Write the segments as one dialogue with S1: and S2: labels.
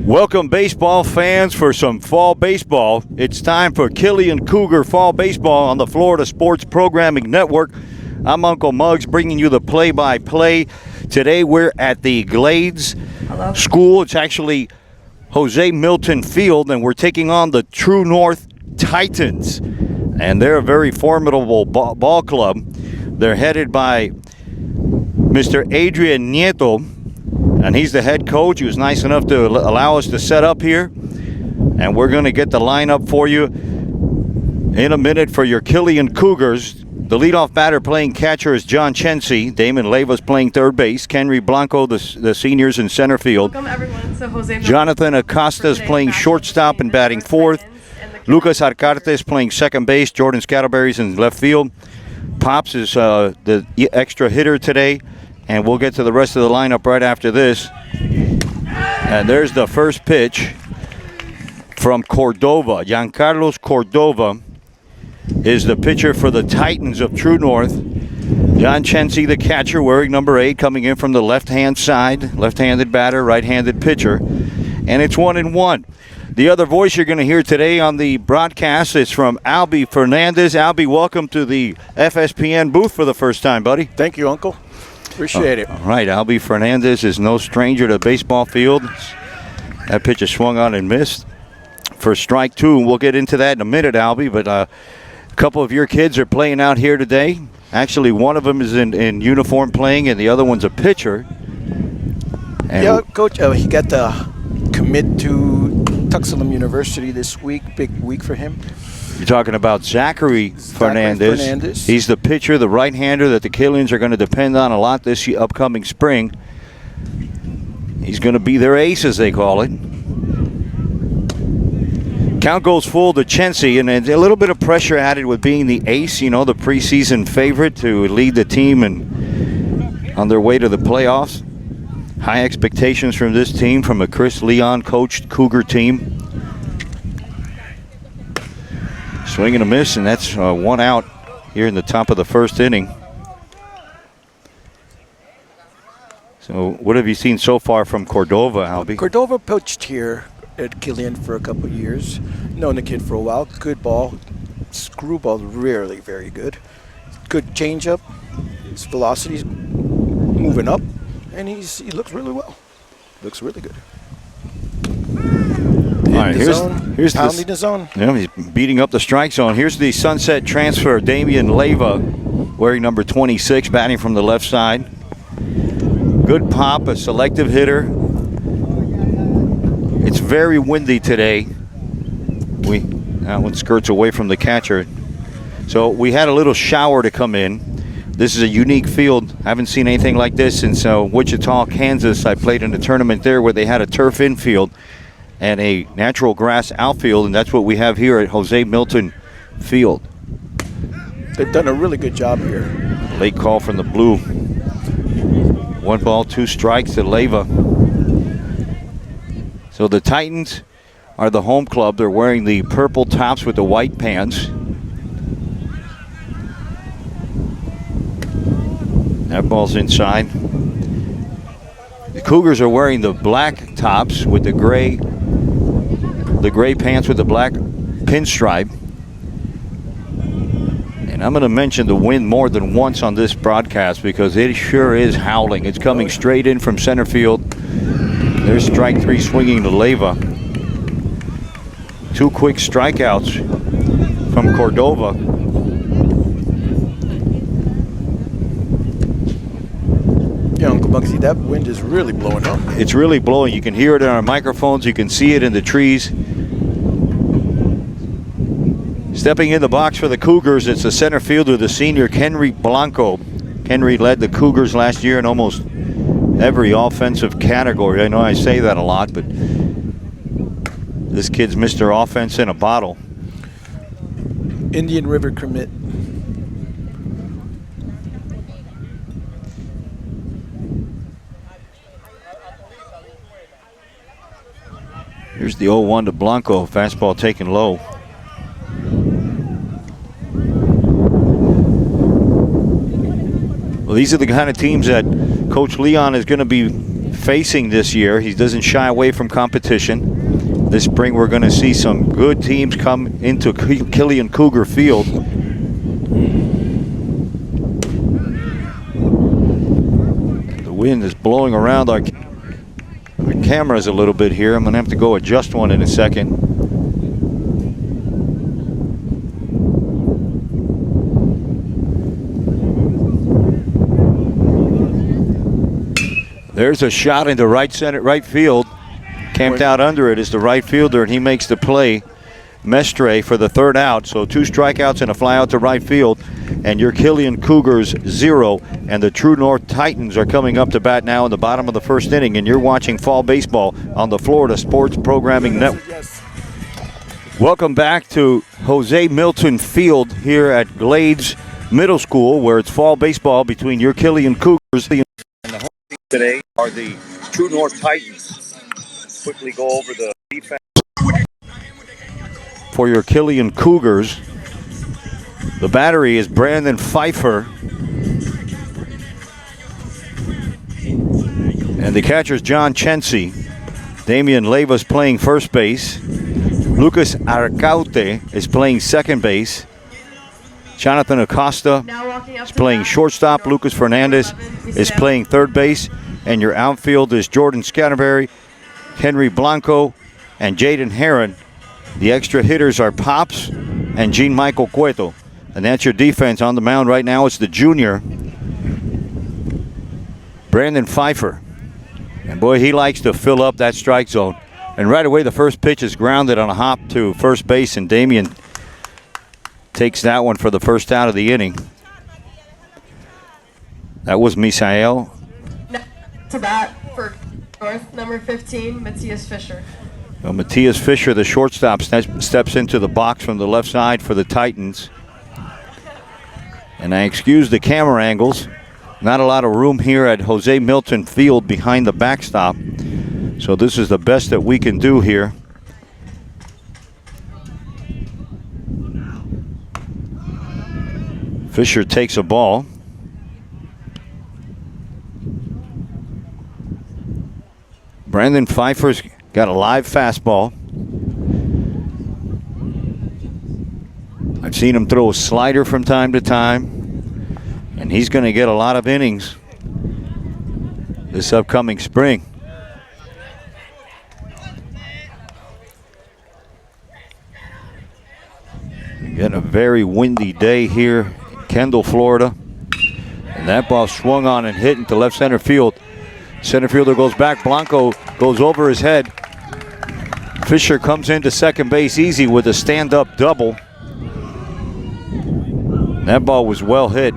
S1: Welcome, baseball fans, for some fall baseball. It's time for Killian Cougar Fall Baseball on the Florida Sports Programming Network. I'm Uncle Muggs bringing you the play-by-play. Today we're at the Glades School. It's actually Jose Milton Field, and we're taking on the True North Titans. And they're a very formidable ball club. They're headed by Mr. Adrian Nieto, and he's the head coach. He was nice enough to allow us to set up here. And we're going to get the lineup for you in a minute for your Killian Cougars. The leadoff batter playing catcher is John Chensi. Damon Leiva's playing third base. Kenry Blanco, the seniors, in center field.
S2: Welcome, everyone. So Jose
S1: Jonathan Acosta is playing shortstop and batting fourth. Lucas Arcarte is playing second base. Jordan Scatterberry's in left field. Pops is the extra hitter today. And we'll get to the rest of the lineup right after this. And there's the first pitch from Cordova. Giancarlos Cordova is the pitcher for the Titans of True North. John Chensi, the catcher, wearing number 8, coming in from the left-hand side. Left-handed batter, right-handed pitcher. And it's 1-1. The other voice you're going to hear today on the broadcast is from Albie Fernandez. Albie, welcome to the FSPN booth for the first time, buddy.
S3: Thank you, Uncle. Appreciate it.
S1: All right, Albie Fernandez is no stranger to baseball field. That pitch is swung on and missed for strike 2. We'll get into that in a minute, Albie, but a couple of your kids are playing out here today. Actually, one of them is in uniform playing, and the other one's a pitcher. And
S3: yeah, Coach, he got the commit to Tuxalum University this week. Big week for him.
S1: You're talking about Zachary Fernandez. He's the pitcher, the right-hander that the Killians are going to depend on a lot this upcoming spring. He's going to be their ace, as they call it. Count goes full to Chensi, and a little bit of pressure added with being the ace, you know, the preseason favorite to lead the team and on their way to the playoffs. High expectations from this team, from a Chris Leon-coached Cougar team. Swing and a miss, and that's one out here in the top of the first inning. So what have you seen so far from Cordova, Albie?
S3: Cordova pitched here at Killian for a couple of years. Known the kid for a while. Good ball. Screwball, really very good. Good changeup. His velocity's moving up, and he looks really well. Looks really good.
S1: All right, here's
S3: pounding the zone.
S1: Yeah, he's beating up the strike zone. Here's the Sunset transfer, Damian Leiva, wearing number 26, batting from the left side. Good pop, a selective hitter. It's very windy today. That one skirts away from the catcher. So we had a little shower to come in. This is a unique field. I haven't seen anything like this since Wichita, Kansas. I played in a tournament there where they had a turf infield and a natural grass outfield, and that's what we have here at Jose Milton Field.
S3: They've done a really good job here.
S1: Late call from the Blue. 1 ball, 2 strikes to Leiva. So the Titans are the home club. They're wearing the purple tops with the white pants. That ball's inside. The Cougars are wearing the black tops with the gray pants with the black pinstripe. And I'm going to mention the wind more than once on this broadcast because it sure is howling. It's coming straight in from center field. There's strike 3 swinging to Leiva. 2 quick strikeouts from Cordova.
S3: Yeah, Uncle Bugsy, that wind is really blowing up.
S1: It's really blowing. You can hear it on our microphones. You can see it in the trees. Stepping in the box for the Cougars, it's the center fielder, the senior Kenry Blanco. Kenry led the Cougars last year in almost every offensive category. I know I say that a lot, but this kid's Mr. Offense in a bottle.
S3: Indian River commit.
S1: Here's the 0-1 to Blanco. Fastball taken low. Well, these are the kind of teams that Coach Leon is going to be facing this year. He doesn't shy away from competition. This spring we're going to see some good teams come into Killian Cougar Field. The wind is blowing around our cameras a little bit here. I'm going to have to go adjust one in a second. There's a shot into right field. Camped out under it is the right fielder, and he makes the play. Mestre for the third out. So 2 strikeouts and a fly out to right field. And your Killian Cougars 0. And the True North Titans are coming up to bat now in the bottom of the first inning. And you're watching fall baseball on the Florida Sports Programming Network. Welcome back to Jose Milton Field here at Glades Middle School, where it's fall baseball between your Killian Cougars and the home team today are the True North Titans. Quickly go over the defense for your Killian Cougars. The battery is Brandon Pfeiffer. And the catcher is John Chency. Damian Leyva's playing first base. Lucas Arcaute is playing second base. Jonathan Acosta is playing shortstop. Lucas Fernandez is playing third base. And your outfield is Jordan Scatterberry, Henry Blanco, and Jaden Heron. The extra hitters are Pops and Jean-Michael Cueto. And that's your defense. On the mound right now, it's the junior, Brandon Pfeiffer. And boy, he likes to fill up that strike zone. And right away, the first pitch is grounded on a hop to first base, and Damian takes that one for the first out of the inning. That was Misael.
S2: To bat for North, number 15, Matthias Fisher.
S1: Well, Matthias Fisher, the shortstop, steps into the box from the left side for the Titans. And I excuse the camera angles. Not a lot of room here at Jose Milton Field behind the backstop. So this is the best that we can do here. Fisher takes a ball. Brandon Pfeiffer's got a live fastball. I've seen him throw a slider from time to time, and he's going to get a lot of innings this upcoming spring. Getting a very windy day here in Kendall, Florida. And that ball swung on and hit into left center field. Center fielder goes back. Blanco goes over his head. Fisher comes into second base easy with a stand-up double. That ball was well hit.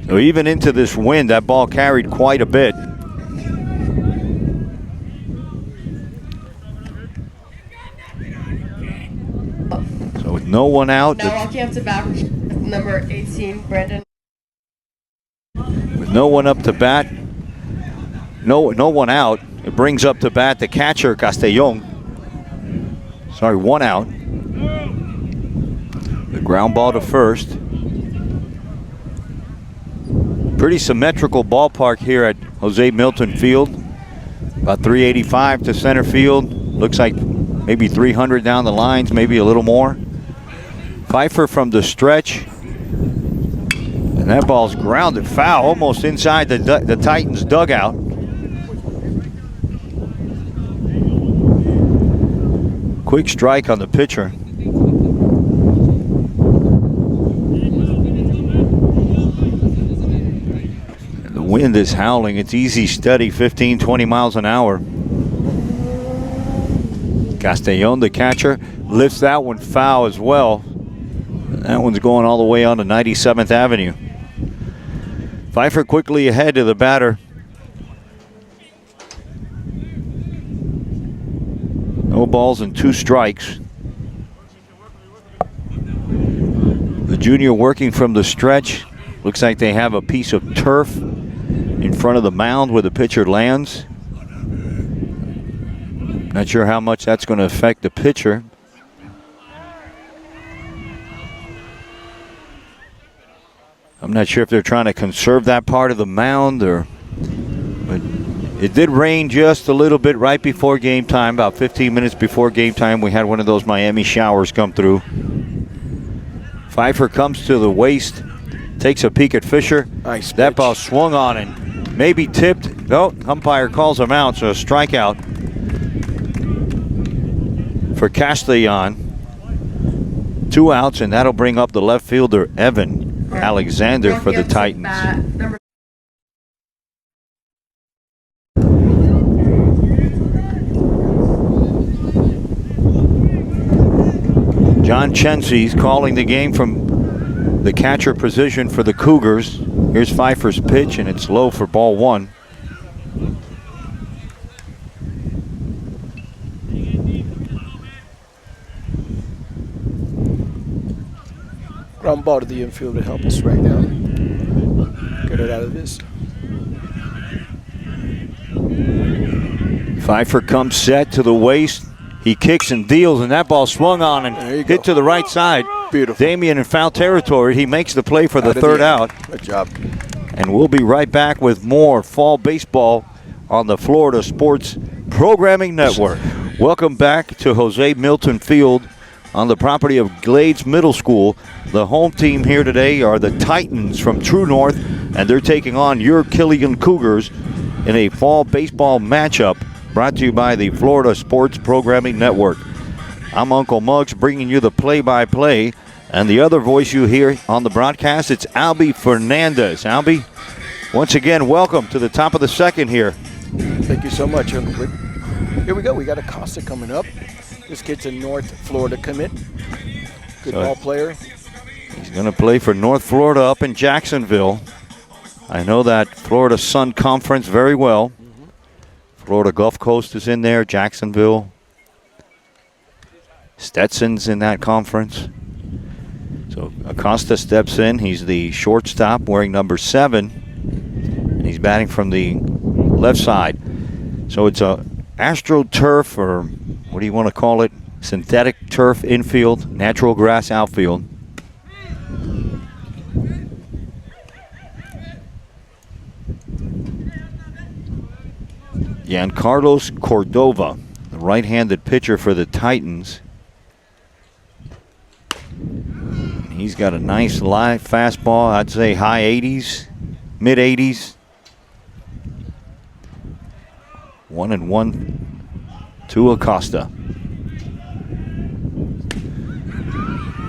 S1: So even into this wind, that ball carried quite a bit. So with no one out.
S2: Now walking up to bat, number 18, Brandon.
S1: With no one up to bat, no one out, it brings up to bat the catcher, Castellon. Sorry, one out. The ground ball to first. Pretty symmetrical ballpark here at Jose Milton Field. About 385 to center field. Looks like maybe 300 down the lines, maybe a little more. Pfeiffer from the stretch. And that ball's grounded foul, almost inside the Titans' dugout. Quick strike on the pitcher. And the wind is howling. It's easy, steady, 15, 20 miles an hour. Castellon, the catcher, lifts that one foul as well. That one's going all the way on to 97th Avenue. Pfeiffer quickly ahead to the batter. No balls and 2 strikes. The junior working from the stretch. Looks like they have a piece of turf in front of the mound where the pitcher lands. Not sure how much that's going to affect the pitcher. I'm not sure if they're trying to conserve that part of the mound, but it did rain just a little bit right before game time, about 15 minutes before game time. We had one of those Miami showers come through. Pfeiffer comes to the waist, takes a peek at Fisher.
S3: Nice
S1: that
S3: pitch.
S1: ball swung on and maybe tipped. No, umpire calls him out, so a strikeout for Castellan. 2 outs, and that'll bring up the left fielder, Evan Alexander, for the Titans. John Chensi's calling the game from the catcher position for the Cougars. Here's Pfeiffer's pitch, and it's low for ball 1.
S3: Ground ball to the infield to help us right now. Get it out of this.
S1: Pfeiffer comes set to the waist. He kicks and deals, and that ball swung on and hit to the right side.
S3: Beautiful.
S1: Damian in foul territory. He makes the play for the third out.
S3: Good job.
S1: And we'll be right back with more fall baseball on the Florida Sports Programming Network. Welcome back to Jose Milton Field on the property of Glades Middle School. The home team here today are the Titans from True North, and they're taking on your Killian Cougars in a fall baseball matchup brought to you by the Florida Sports Programming Network. I'm Uncle Muggs bringing you the play-by-play, and the other voice you hear on the broadcast, it's Albie Fernandez. Albie, once again, welcome to the top of the second here.
S3: Thank you so much, Uncle Rick. Here we go. We got Acosta coming up. This kid's a North Florida commit. Good ball player.
S1: He's going to play for North Florida up in Jacksonville. I know that Florida Sun Conference very well. Florida Gulf Coast is in there, Jacksonville. Stetson's in that conference. So Acosta steps in. He's the shortstop wearing number 7. And he's batting from the left side. So it's a AstroTurf, or what do you want to call it? Synthetic turf infield, natural grass outfield. Giancarlos Cordova, the right-handed pitcher for the Titans. He's got a nice live fastball, I'd say high 80s, mid 80s. 1-1 to Acosta.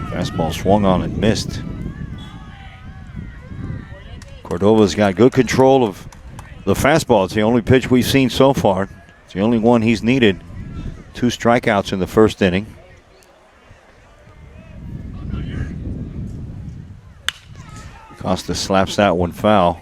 S1: Fastball swung on and missed. Cordova's got good control of the fastball. It's the only pitch we've seen so far. It's the only one he's needed. 2 strikeouts in the first inning. Acosta slaps that one foul.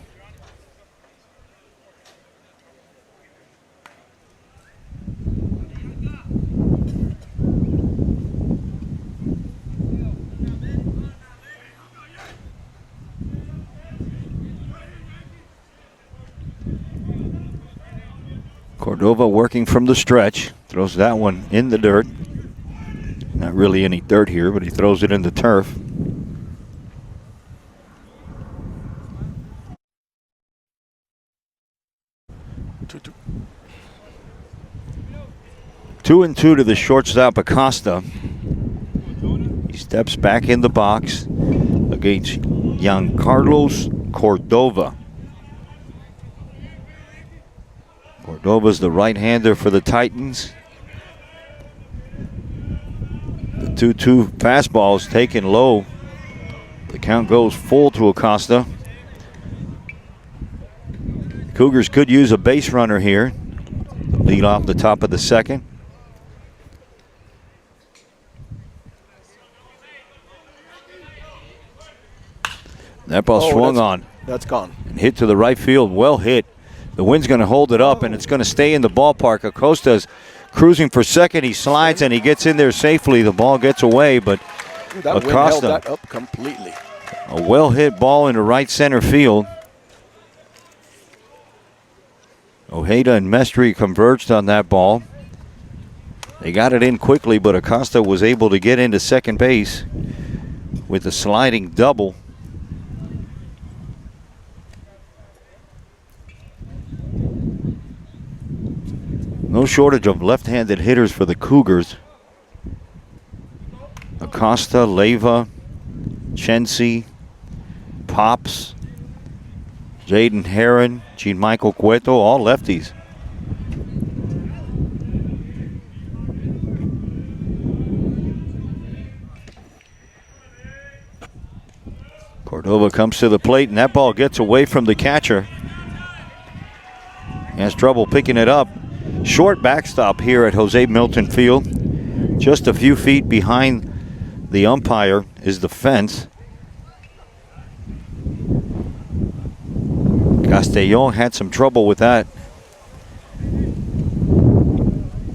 S1: Cordova working from the stretch. Throws that one in the dirt. Not really any dirt here, but he throws it in the turf. Two and two to the shortstop, Acosta. He steps back in the box against Giancarlos Cordova. Cordova's the right-hander for the Titans. The 2-2 fastball is taken low. The count goes full to Acosta. Cougars could use a base runner here. Lead off the top of the second. That ball swung on.
S3: That's gone.
S1: And hit to the right field. Well hit. The wind's going to hold it up, and it's going to stay in the ballpark. Acosta's cruising for second. He slides, and he gets in there safely. The ball gets away, but
S3: that wind held that up completely.
S1: A well-hit ball into right center field. Ojeda and Mestri converged on that ball. They got it in quickly, but Acosta was able to get into second base with a sliding double. No shortage of left-handed hitters for the Cougars. Acosta, Leyva, Chensi, Pops, Jaden Heron, Jean-Michael Cueto, all lefties. Cordova comes to the plate, and that ball gets away from the catcher. He has trouble picking it up. Short backstop here at Jose Milton Field. Just a few feet behind the umpire is the fence. Castellon had some trouble with that.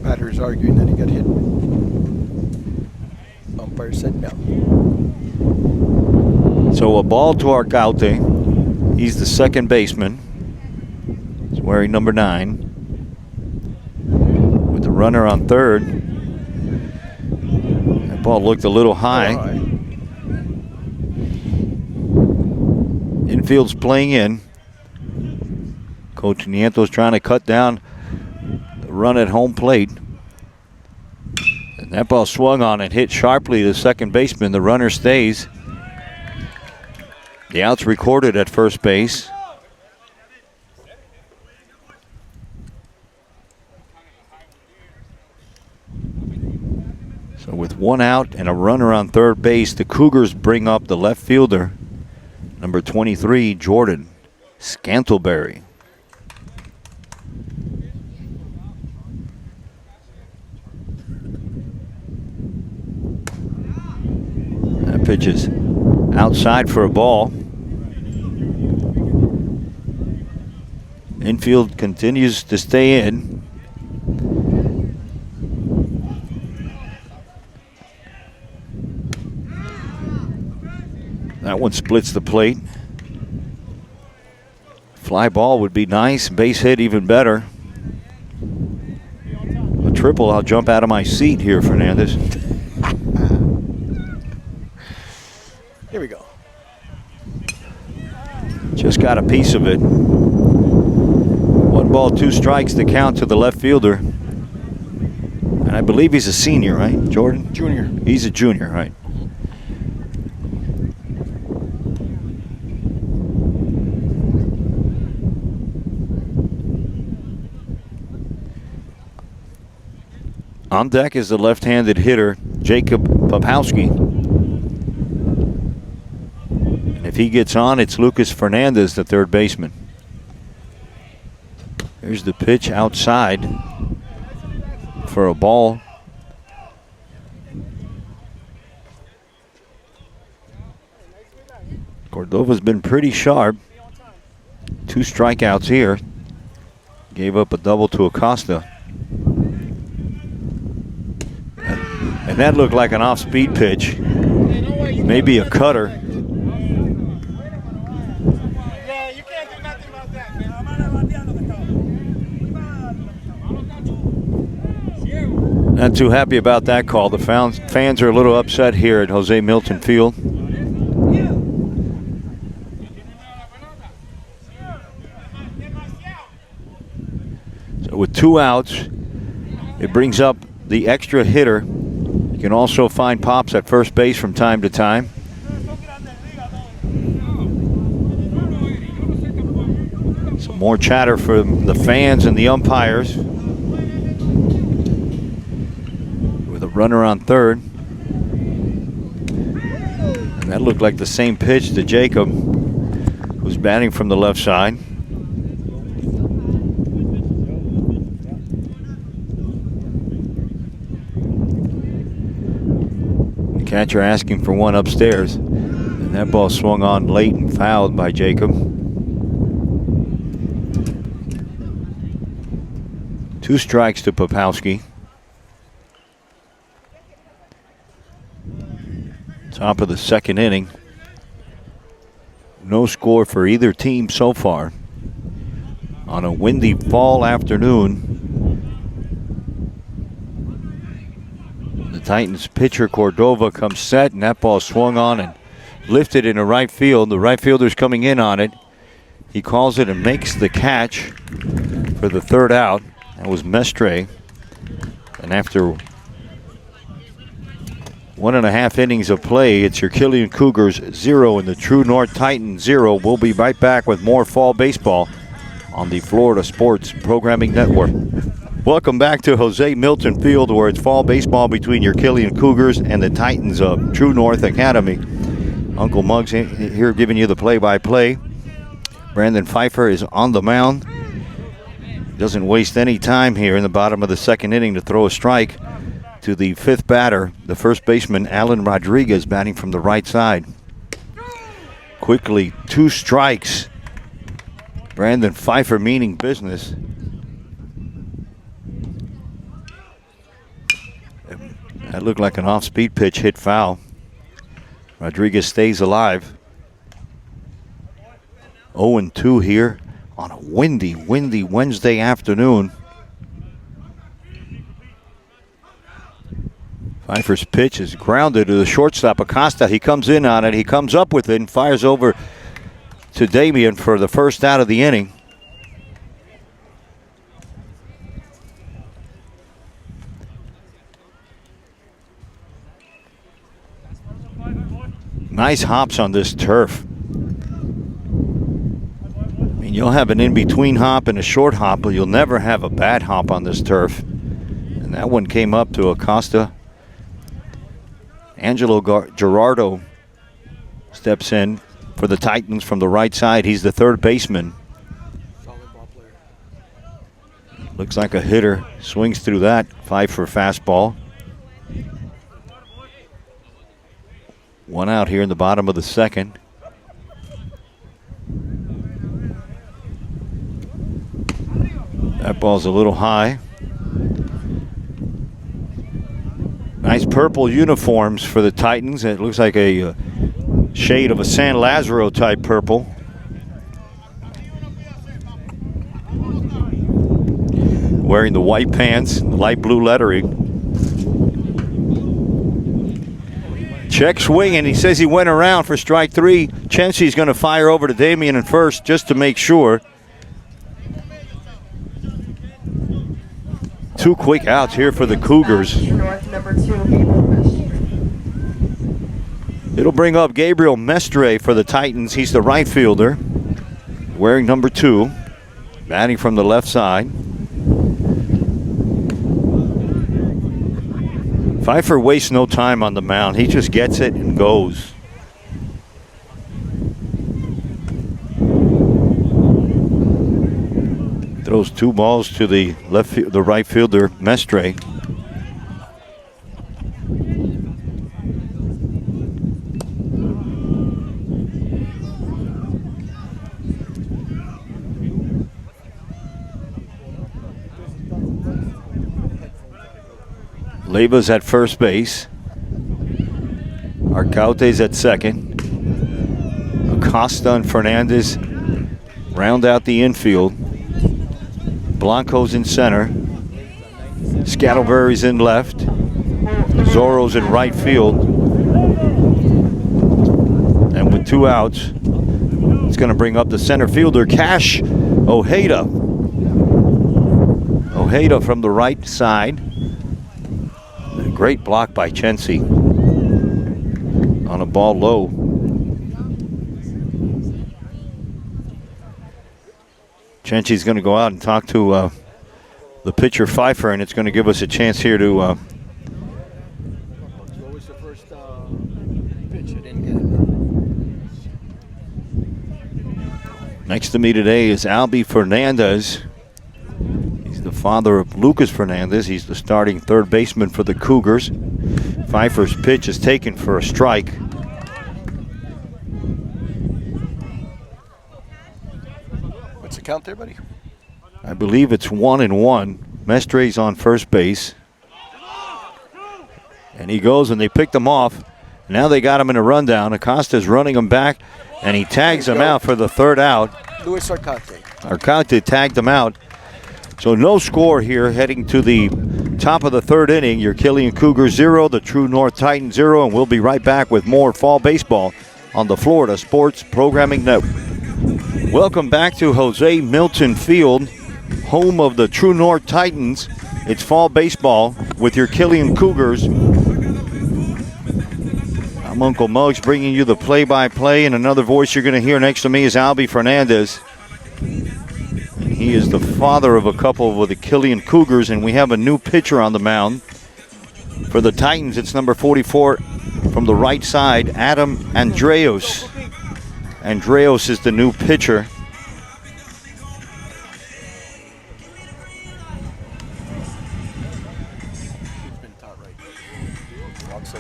S3: Batter's arguing that he got hit. Umpire said no.
S1: So a ball to Arcaute. He's the second baseman. He's wearing number 9. With the runner on third. That ball looked a little high. Infield's playing in. Coach Niento's trying to cut down the run at home plate. And that ball swung on and hit sharply to the second baseman. The runner stays. The out's recorded at first base. So with 1 out and a runner on third base, the Cougars bring up the left fielder, number 23, Jordan Scantleberry. That pitch is outside for a ball. Infield continues to stay in. That one splits the plate. Fly ball would be nice. Base hit even better. A triple, I'll jump out of my seat here, Fernandez.
S3: Here we go.
S1: Just got a piece of it. 1 ball, 2 strikes to count to the left fielder. And I believe he's a senior, right, Jordan?
S3: Junior.
S1: He's a junior, right. On deck is the left-handed hitter, Jacob Popowski. And if he gets on, it's Lucas Fernandez, the third baseman. Here's the pitch outside for a ball. Cordova's been pretty sharp. 2 strikeouts here. Gave up a double to Acosta. And that looked like an off-speed pitch. Maybe a cutter. Not too happy about that call. The fans are a little upset here at Jose Milton Field. So with 2 outs, it brings up the extra hitter. You can also find Pops at first base from time to time. Some more chatter from the fans and the umpires. With a runner on third. And that looked like the same pitch to Jacob, who's batting from the left side. Catcher asking for one upstairs. And that ball swung on late and fouled by Jacob. 2 strikes to Popowski. Top of the second inning. No score for either team so far. On a windy fall afternoon, the Titans pitcher Cordova comes set, and that ball swung on and lifted into right field. The right fielder's coming in on it. He calls it and makes the catch for the third out. That was Mestre. And after 1.5 innings of play, it's your Killian Cougars 0 and the True North Titans 0. We'll be right back with more fall baseball on the Florida Sports Programming Network. Welcome back to Jose Milton Field, where it's fall baseball between your Killian Cougars and the Titans of True North Academy. Uncle Muggs here giving you the play-by-play. Brandon Pfeiffer is on the mound. Doesn't waste any time here in the bottom of the second inning to throw a strike to the fifth batter, the first baseman, Alan Rodriguez, batting from the right side. Quickly, 2 strikes. Brandon Pfeiffer meaning business. That looked like an off-speed pitch hit foul. Rodriguez stays alive. 0-2 here on a windy Wednesday afternoon. Pfeiffer's pitch is grounded to the shortstop, Acosta. He comes in on it. He comes up with it and fires over to Damian for the first out of the inning. Nice hops on this turf. I mean, you'll have an in-between hop and a short hop, but you'll never have a bad hop on this turf. And that one came up to Acosta. Angelo Gerardo steps in for the Titans from the right side. He's the third baseman. Looks like a hitter. Swings through that. Pfeiffer fastball. 1 out here in the bottom of the second. That ball's a little high. Nice purple uniforms for the Titans. It looks like a shade of a San Lazaro type purple. Wearing the white pants, the light blue lettering. Check swing, and he says he went around for strike 3. Chensi's going to fire over to Damian in first just to make sure. 2 quick outs here for the Cougars. It'll bring up Gabriel Mestre for the Titans. He's the right fielder, wearing number 2, batting from the left side. Pfeiffer wastes no time on the mound. He just gets it and goes. Throws 2 balls to the the right fielder, Mestre. Leiva's at first base. Arcaute's at second. Acosta and Fernandez round out the infield. Blanco's in center. Scatterberry's in left. Zorro's in right field. And with 2 outs, it's going to bring up the center fielder, Cash Ojeda. Ojeda from the right side. A great block by Chensi on a ball low. Chensi's going to go out and talk to the pitcher Pfeiffer, and it's going to give us a chance here to.
S3: What was the first pitch? I didn't get it.
S1: Next to me today is Albie Fernandez. He's the father of Lucas Fernandez. He's the starting third baseman for the Cougars. Pfeiffer's pitch is taken for a strike.
S3: What's the count there, buddy?
S1: I believe it's 1-1. Mestre's on first base. And he goes and they picked him off. Now they got him in a rundown. Acosta's running him back, and he tags him out for the third out.
S3: Luis Arcate.
S1: Arcate tagged him out. So no score here heading to the top of the third inning. Your Killian Cougars 0, the True North Titans 0, and we'll be right back with more fall baseball on the Florida Sports Programming Network. Welcome back to Jose Milton Field, home of the True North Titans. It's fall baseball with your Killian Cougars. I'm Uncle Muggs bringing you the play-by-play, and another voice you're going to hear next to me is Albie Fernandez. And he is the father of a couple with the Killian Cougars, and we have a new pitcher on the mound. For the Titans, it's number 44 from the right side, Adam Andreos. Andreos is the new pitcher.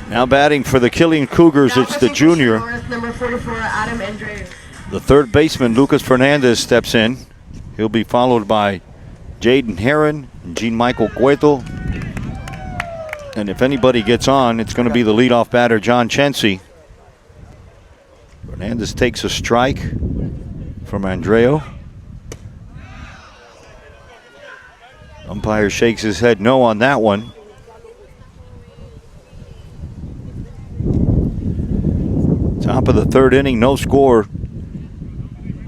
S1: Now batting for the Killian Cougars, it's the junior.
S2: Number 44, Adam Andrews.
S1: The third baseman, Lucas Fernandez, steps in. He'll be followed by Jaden Heron and Jean-Michael Cueto. And if anybody gets on, it's going to be the leadoff batter, John Chency. Fernandez takes a strike from Andreo. Umpire shakes his head no on that one. Top of the third inning, no score.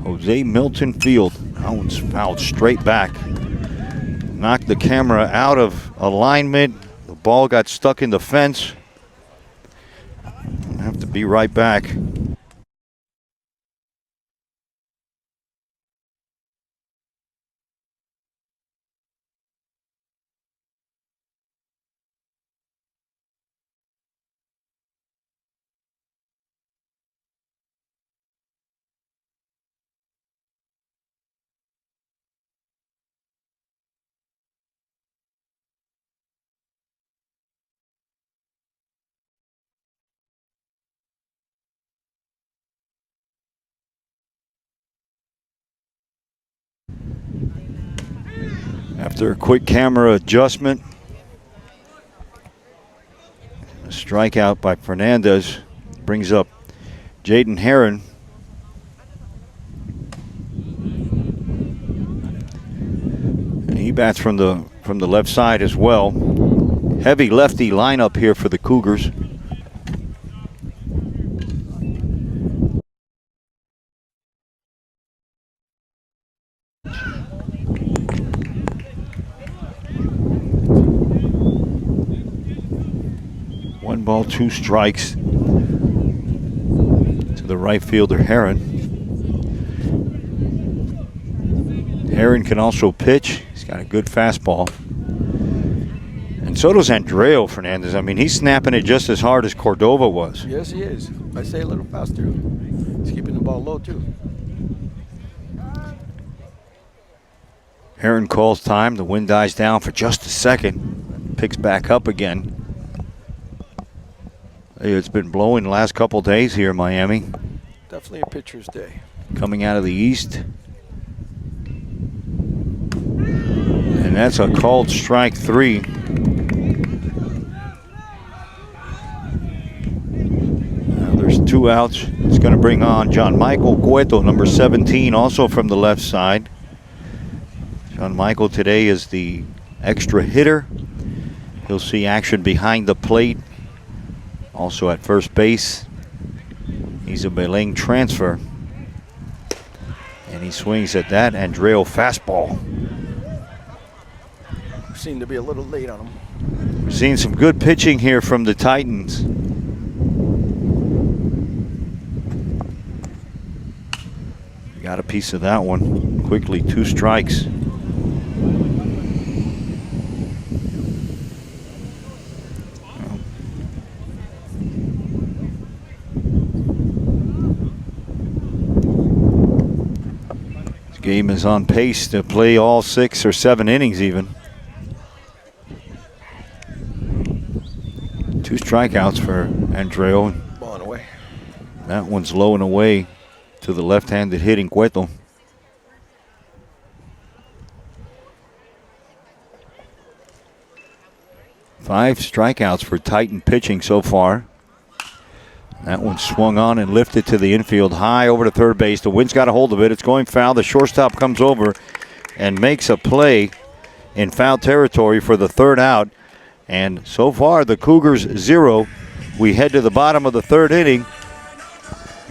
S1: Jose Milton Field. That one's fouled straight back. Knocked the camera out of alignment. The ball got stuck in the fence. I have to be right back. After a quick camera adjustment, a strikeout by Fernandez brings up Jaden Heron. And he bats from the left side as well. Heavy lefty lineup here for the Cougars. One ball, two strikes to the right fielder, Heron. Heron can also pitch. He's got a good fastball. And so does Andreo Fernandez. I mean, he's snapping it just as hard as Cordova was.
S3: Yes, he is. I say a little faster. He's keeping the ball low, too.
S1: Heron calls time. The wind dies down for just a second. Picks back up again. It's been blowing the last couple days here in Miami.
S3: Definitely a pitcher's day.
S1: Coming out of the east. And that's a called strike three. Now there's two outs. It's going to bring on Jean-Michael Cueto, number 17, also from the left side. Jean-Michael today is the extra hitter. He'll see action behind the plate. Also at first base. He's a Belém transfer. And he swings at that Andreo fastball.
S3: Seemed to be a little late on him.
S1: We're seeing some good pitching here from the Titans. Got a piece of that one. Quickly, two strikes. Game is on pace to play all 6 or 7 innings even. 2 strikeouts for Andreo.
S3: Ball and away.
S1: That one's low and away to the left-handed hitting Cueto. Five strikeouts for Titan pitching so far. That one swung on and lifted to the infield, high over to third base. The wind's got a hold of it. It's going foul. The shortstop comes over and makes a play in foul territory for the third out. And so far, the Cougars 0. We head to the bottom of the third inning.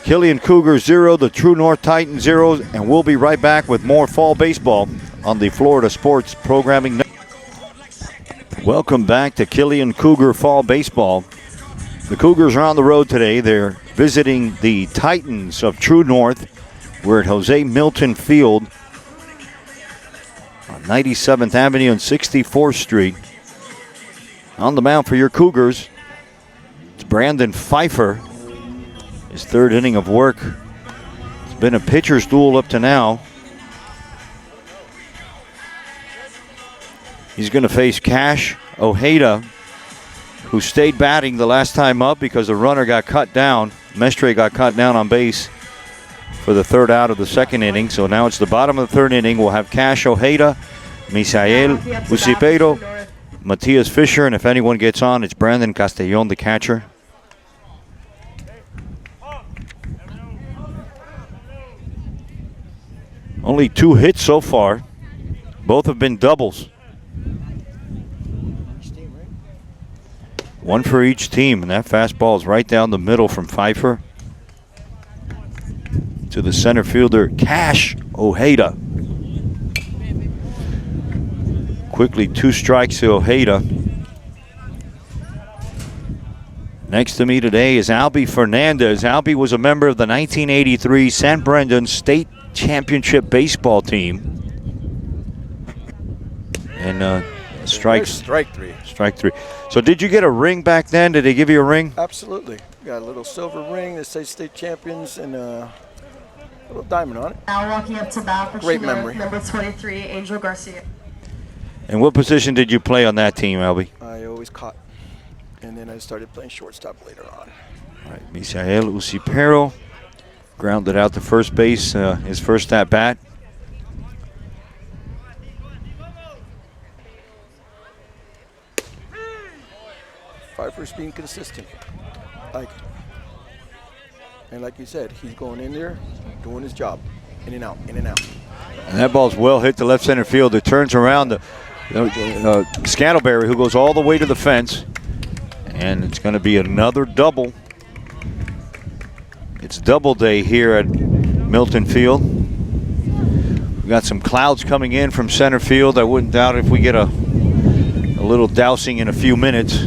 S1: Killian Cougars 0, the True North Titans 0, and we'll be right back with more fall baseball on the Florida Sports Programming Network. Welcome back to Killian Cougar Fall Baseball. The Cougars are on the road today. They're visiting the Titans of True North. We're at Jose Milton Field on 97th Avenue and 64th Street. On the mound for your Cougars, it's Brandon Pfeiffer. His third inning of work. It's been a pitcher's duel up to now. He's going to face Cash Ojeda, who stayed batting the last time up because the runner got cut down. Mestre got cut down on base for the third out of the second inning. So now it's the bottom of the third inning. We'll have Cash Ojeda, Misael Ucipero, Matias Fisher, and if anyone gets on, it's Brandon Castellon, the catcher. Only 2 hits so far. Both have been doubles. One for each team, and that fastball is right down the middle from Pfeiffer to the center fielder, Cash Ojeda. Quickly 2 strikes to Ojeda. Next to me today is Albie Fernandez. Albie was a member of the 1983 San Brendan State Championship baseball team. And strike
S3: 3.
S1: Strike 3. So did you get a ring back then? Did they give you a ring?
S3: Absolutely. Got a little silver ring that says state champions and a little diamond on it.
S2: Now walking up to bat for
S3: Great
S2: True North,
S3: memory.
S2: number 23, Angel Garcia.
S1: And what position did you play on that team, Albie?
S3: I always caught. And then I started playing shortstop later on.
S1: All right, Misael Ucipero grounded out to first base, his first at bat.
S3: Pfeiffer's being consistent. Like it. And like you said, he's going in there, doing his job. In and out, in and out.
S1: And that ball's well hit to left center field. It turns around to Scantleberry, who goes all the way to the fence. And it's going to be another double. It's double day here at Milton Field. We've got some clouds coming in from center field. I wouldn't doubt if we get a little dousing in a few minutes.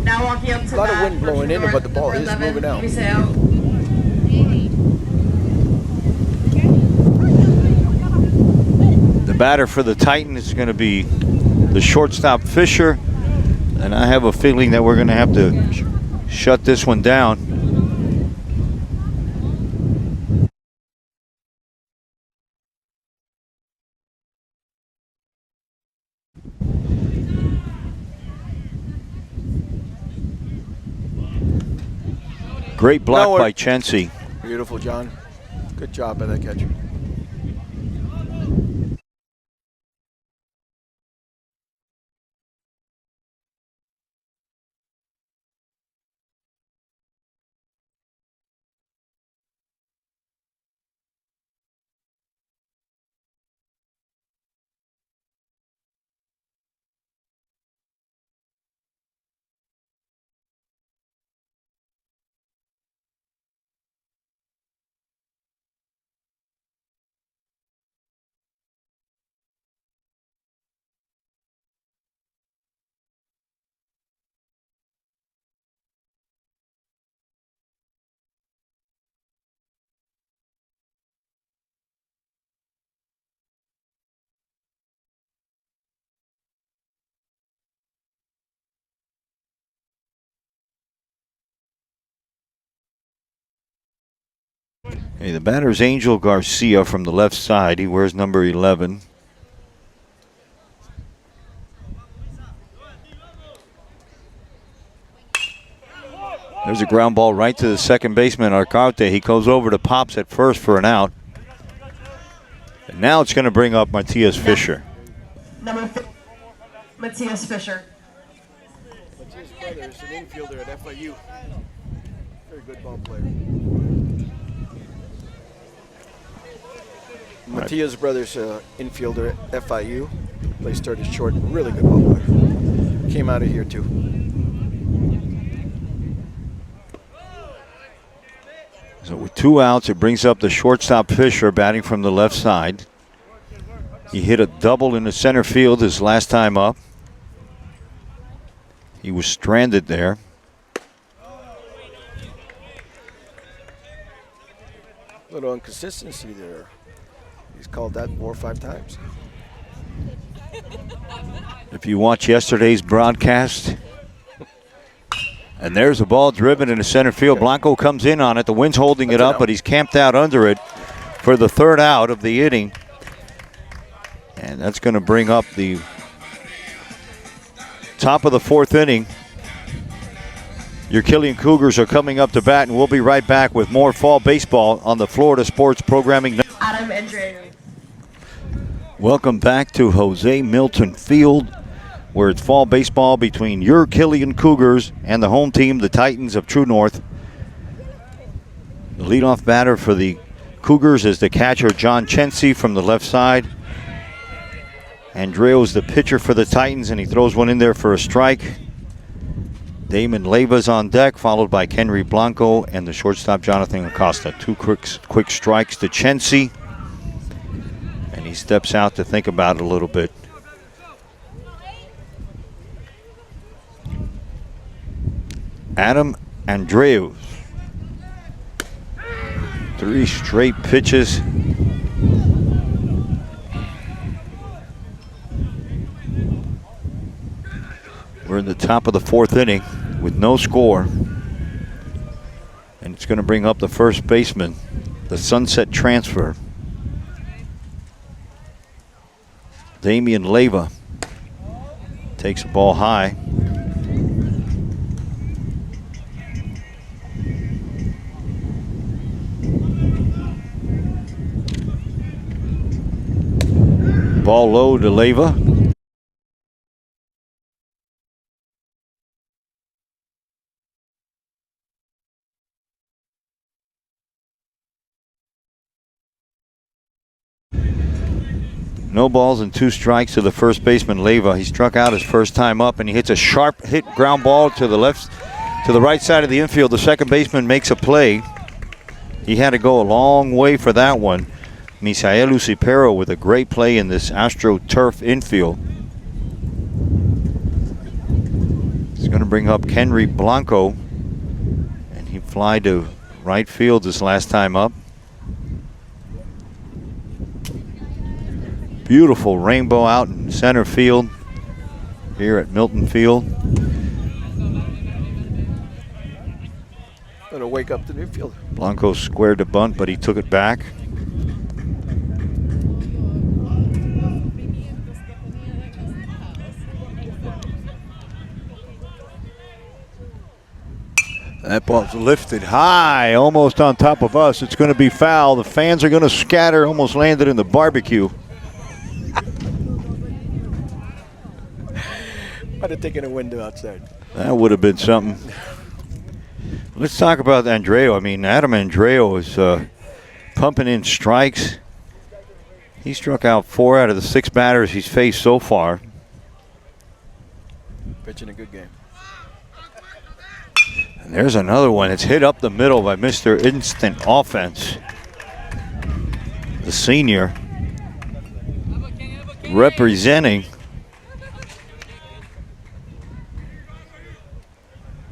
S2: Now walking up to
S3: A lot of
S2: bat
S3: wind
S2: for
S3: blowing
S2: True
S3: in,
S2: North,
S3: but the ball
S2: number
S3: is
S2: 11,
S3: moving out.
S2: Misael.
S1: The batter for the Titans is going to be the shortstop Fisher. And I have a feeling that we're going to have to shut this one down. Great block by Chensi.
S3: Beautiful, John. Good job by that catcher.
S1: Hey, the batter is Angel Garcia from the left side. He wears number 11. There's a ground ball right to the second baseman, Arcarte. He goes over to Pops at first for an out. And now it's going to bring up Matias Fisher.
S2: Number 5, Matias Fisher.
S3: Matias' brother is an infielder at FIU. Very good ball player. Matias' brother's infielder at FIU. Plays third and short. Really good ball player. Came out of here too.
S1: So with 2 outs, it brings up the shortstop Fisher batting from the left side. He hit a double in the center field his last time up. He was stranded there.
S3: A little inconsistency there. He's called that 4 or 5 times.
S1: If you watch yesterday's broadcast, and there's a ball driven in the center field. Blanco comes in on it. The wind's holding it up, but he's camped out under it for the 3rd out of the inning. And that's going to bring up the top of the 4th inning. Your Killian Cougars are coming up to bat, and we'll be right back with more fall baseball on the Florida Sports Programming Network.
S2: Adam and Drew.
S1: Welcome back to Jose Milton Field, where it's fall baseball between your Killian Cougars and the home team, the Titans of True North. The leadoff batter for the Cougars is the catcher, John Chency, from the left side. Andreo's the pitcher for the Titans, and he throws one in there for a strike. Damon Leiva's on deck, followed by Kenry Blanco and the shortstop, Jonathan Acosta. 2 quick strikes to Chency, and he steps out to think about it a little bit. Adam Andreou. 3 straight pitches. We're in the top of the 4th inning with no score. And it's going to bring up the first baseman, the Sunset transfer, Damian Leiva. Takes the ball high. Ball low to Leiva. No balls and 2 strikes to the first baseman, Leiva. He struck out his first time up, and he hits a sharp hit ground ball to the right side of the infield. The second baseman makes a play. He had to go a long way for that one. Misael Lucipero with a great play in this Astro Turf infield. It's going to bring up Kenry Blanco, and he fly to right field this last time up. Beautiful rainbow out in center field here at Milton Field.
S3: Gonna wake up the new field.
S1: Blanco squared the bunt, but he took it back. That ball's lifted high, almost on top of us. It's going to be foul. The fans are going to scatter. Almost landed in the barbecue.
S3: Might have taken a window outside.
S1: That would have been something. Let's talk about Andreu. I mean, Adam Andreu is pumping in strikes. He struck out 4 out of the 6 batters he's faced so far.
S3: Pitching a good game.
S1: And there's another one. It's hit up the middle by Mr. Instant Offense. The senior representing.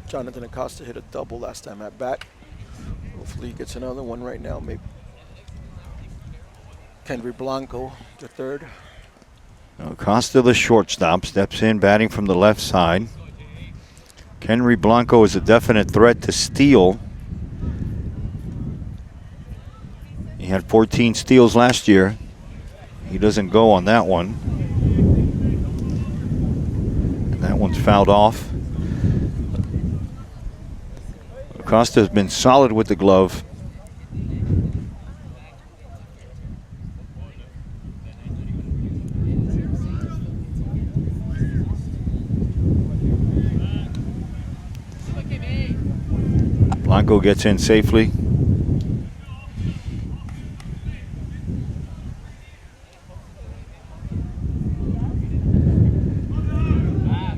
S3: Jonathan Acosta hit a double last time at bat. Hopefully he gets another one right now, maybe. Kenry Blanco, the 3rd.
S1: Acosta, the shortstop, steps in batting from the left side. Kenry Blanco is a definite threat to steal. He had 14 steals last year. He doesn't go on that one. And that one's fouled off. Acosta has been solid with the glove. Blanco gets in safely.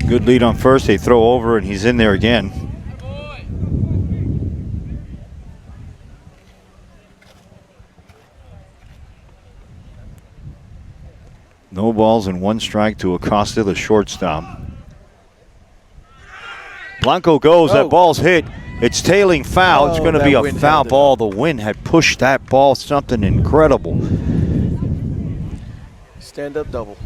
S1: Good lead on first. They throw over and he's in there again. No balls and 1 strike to Acosta, the shortstop. Blanco goes. That ball's hit. It's tailing foul. It's going to be a foul ball. The wind had pushed that ball. Something incredible.
S3: Stand-up double.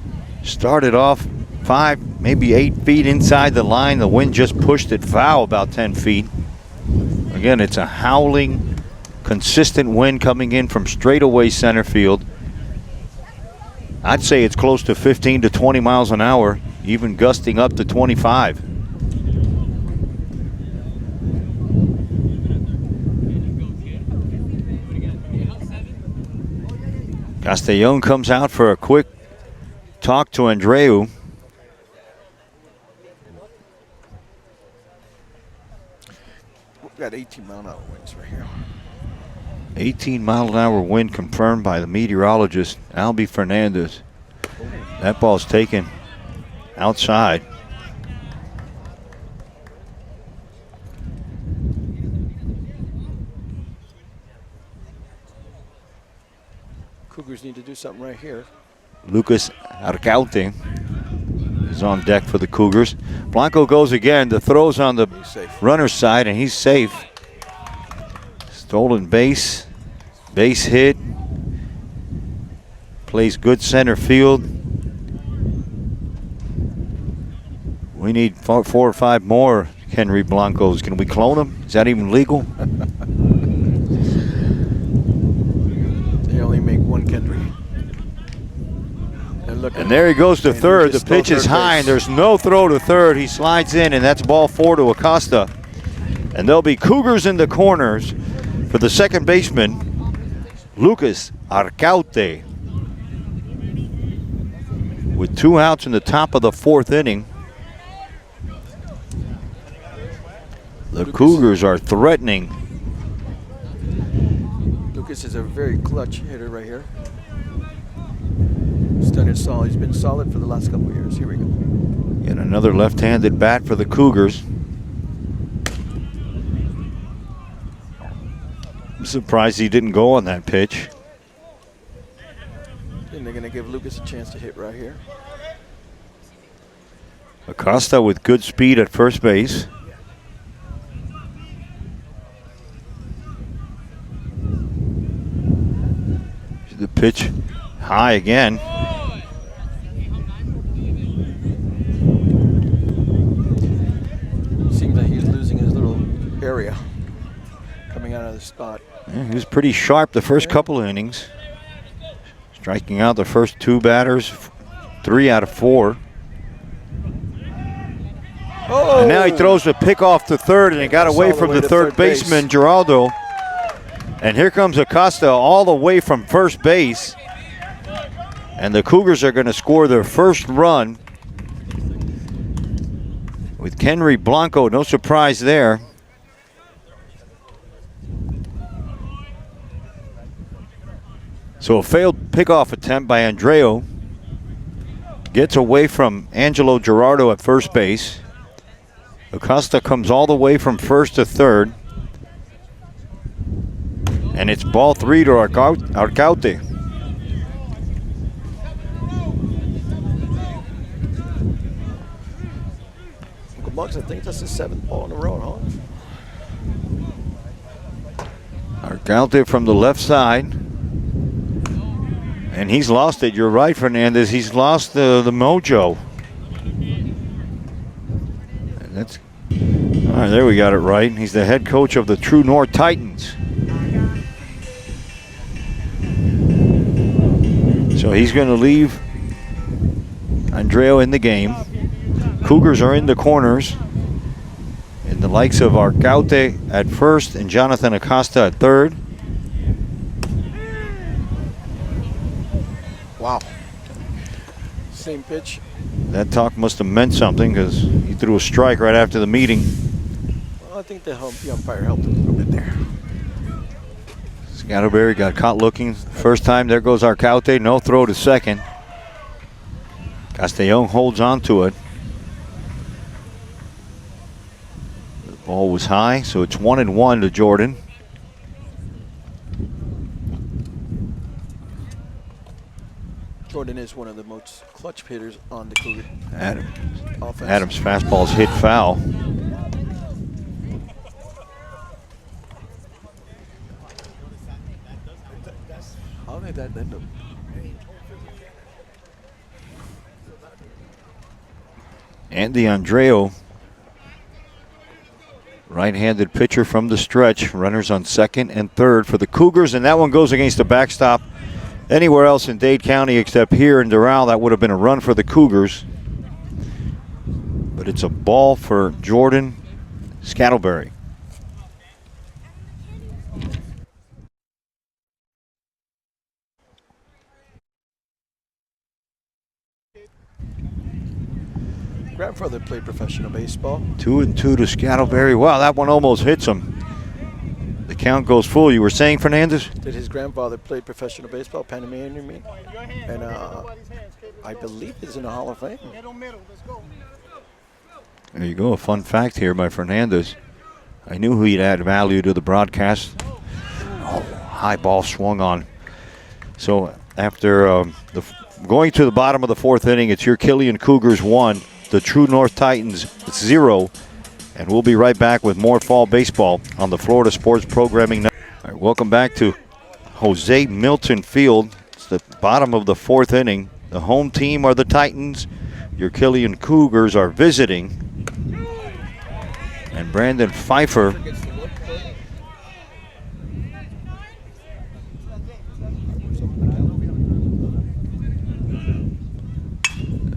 S1: Started off 5, maybe 8 feet inside the line. The wind just pushed it foul about 10 feet. Again, it's a howling, consistent wind coming in from straightaway center field. I'd say it's close to 15 to 20 miles an hour, even gusting up to 25. Castellon comes out for a quick talk to Andreu.
S3: We've got 18-mile-an-hour winds right here.
S1: 18-mile-an-hour wind confirmed by the meteorologist, Albie Fernandez. That ball's taken outside.
S3: Cougars need to do something right here.
S1: Lucas Arcaute is on deck for the Cougars. Blanco goes again. The throw's on the runner's side, and he's safe. Stolen base, base hit. Plays good center field. We need 4 or 5 more Henry Blancos. Can we clone them? Is that even legal?
S3: They only make 1 Kendry.
S1: And there he goes to third. The pitch is high, and there's no throw to third. He slides in, and that's ball 4 to Acosta. And there'll be Cougars in the corners for the second baseman, Lucas Arcaute. With 2 outs in the top of the 4th inning, the Cougars are threatening.
S3: Lucas is a very clutch hitter right here. He's done it solid. He's been solid for the last couple of years. Here we go.
S1: And another left-handed bat for the Cougars. I'm surprised he didn't go on that pitch.
S3: And they're going to give Lucas a chance to hit right here.
S1: Acosta with good speed at first base. The pitch high again.
S3: Seems like he's losing his little area coming out of the spot.
S1: Yeah, he was pretty sharp the first couple of innings. Striking out the first 2 batters, 3 out of 4.
S3: Oh!
S1: And now he throws the pick off to third, and it got away from the third baseman, Geraldo. And here comes Acosta all the way from first base. And the Cougars are going to score their first run with Henry Blanco. No surprise there. So a failed pickoff attempt by Andreu. Gets away from Angelo Gerardo at first base. Acosta comes all the way from first to third. And it's ball 3 to Arcaute.
S3: Uncle Muggs, I think that's the 7th ball in a row, huh?
S1: Arcaute from the left side. And he's lost it. You're right, Fernandez. He's lost the mojo. And that's all right, there we got it right. He's the head coach of the True North Titans. So he's going to leave Andreu in the game. Cougars are in the corners. And the likes of Arcaute at first and Jonathan Acosta at third.
S3: Wow. Same pitch.
S1: That talk must have meant something because he threw a strike right after the meeting.
S3: Well, I think the umpire helped him a little bit there.
S1: Scatterberry got caught looking. First time, there goes Arcaute. No throw to second. Castellon holds on to it. The ball was high, so it's 1-1 to Jordan.
S3: Jordan Jordan is one of the most clutch hitters on the Cougar offense.
S1: Adams' fastball's hit foul.
S3: How did that end up?
S1: Andy Andreo, right-handed pitcher from the stretch. Runners on second and third for the Cougars, and that one goes against the backstop. Anywhere else in Dade County except here in Doral, that would have been a run for the Cougars. But it's a ball for Jordan Scattleberry.
S3: Grandfather played professional baseball.
S1: 2-2 to Scattleberry. Wow, that one almost hits him. The count goes full. You were saying, Fernandez?
S3: That his grandfather played professional baseball, Panamanian, and I believe he's in the Hall of Fame.
S1: There you go. A fun fact here by Fernandez. I knew he'd add value to the broadcast. Oh, high ball swung on. So after going to the bottom of the fourth inning, it's your Killian Cougars 1, the True North Titans 0. And we'll be right back with more fall baseball on the Florida Sports Programming Network. All right, welcome back to Jose Milton Field. It's the bottom of the fourth inning. The home team are the Titans. Your Killian Cougars are visiting. And Brandon Pfeiffer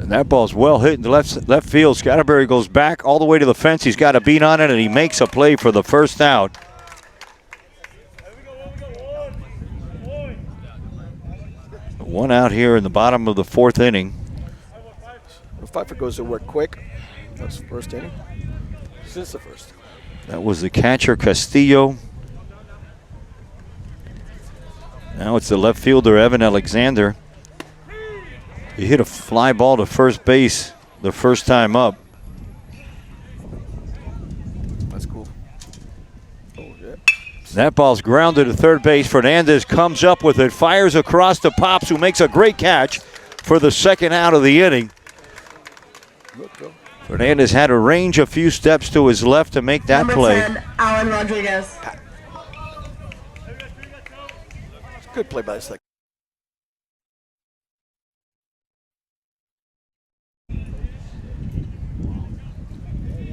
S1: and that ball's well hit in the left field. Scattleberry goes back all the way to the fence. He's got a beat on it, and he makes a play for the first out. One out here in the bottom of the fourth inning.
S3: Pfeiffer goes to work quick. That's the first inning. This is the first.
S1: That was the catcher, Castillo. Now it's the left fielder, Evan Alexander. He hit a fly ball to first base the first time up.
S3: That's cool. Oh, yeah.
S1: That ball's grounded to third base. Fernandez comes up with it, fires across to Pops, who makes a great catch for the second out of the inning. Fernandez had to range a few steps to his left to make that play.
S2: Number 10, Alan Rodriguez.
S3: It's a good play by the second.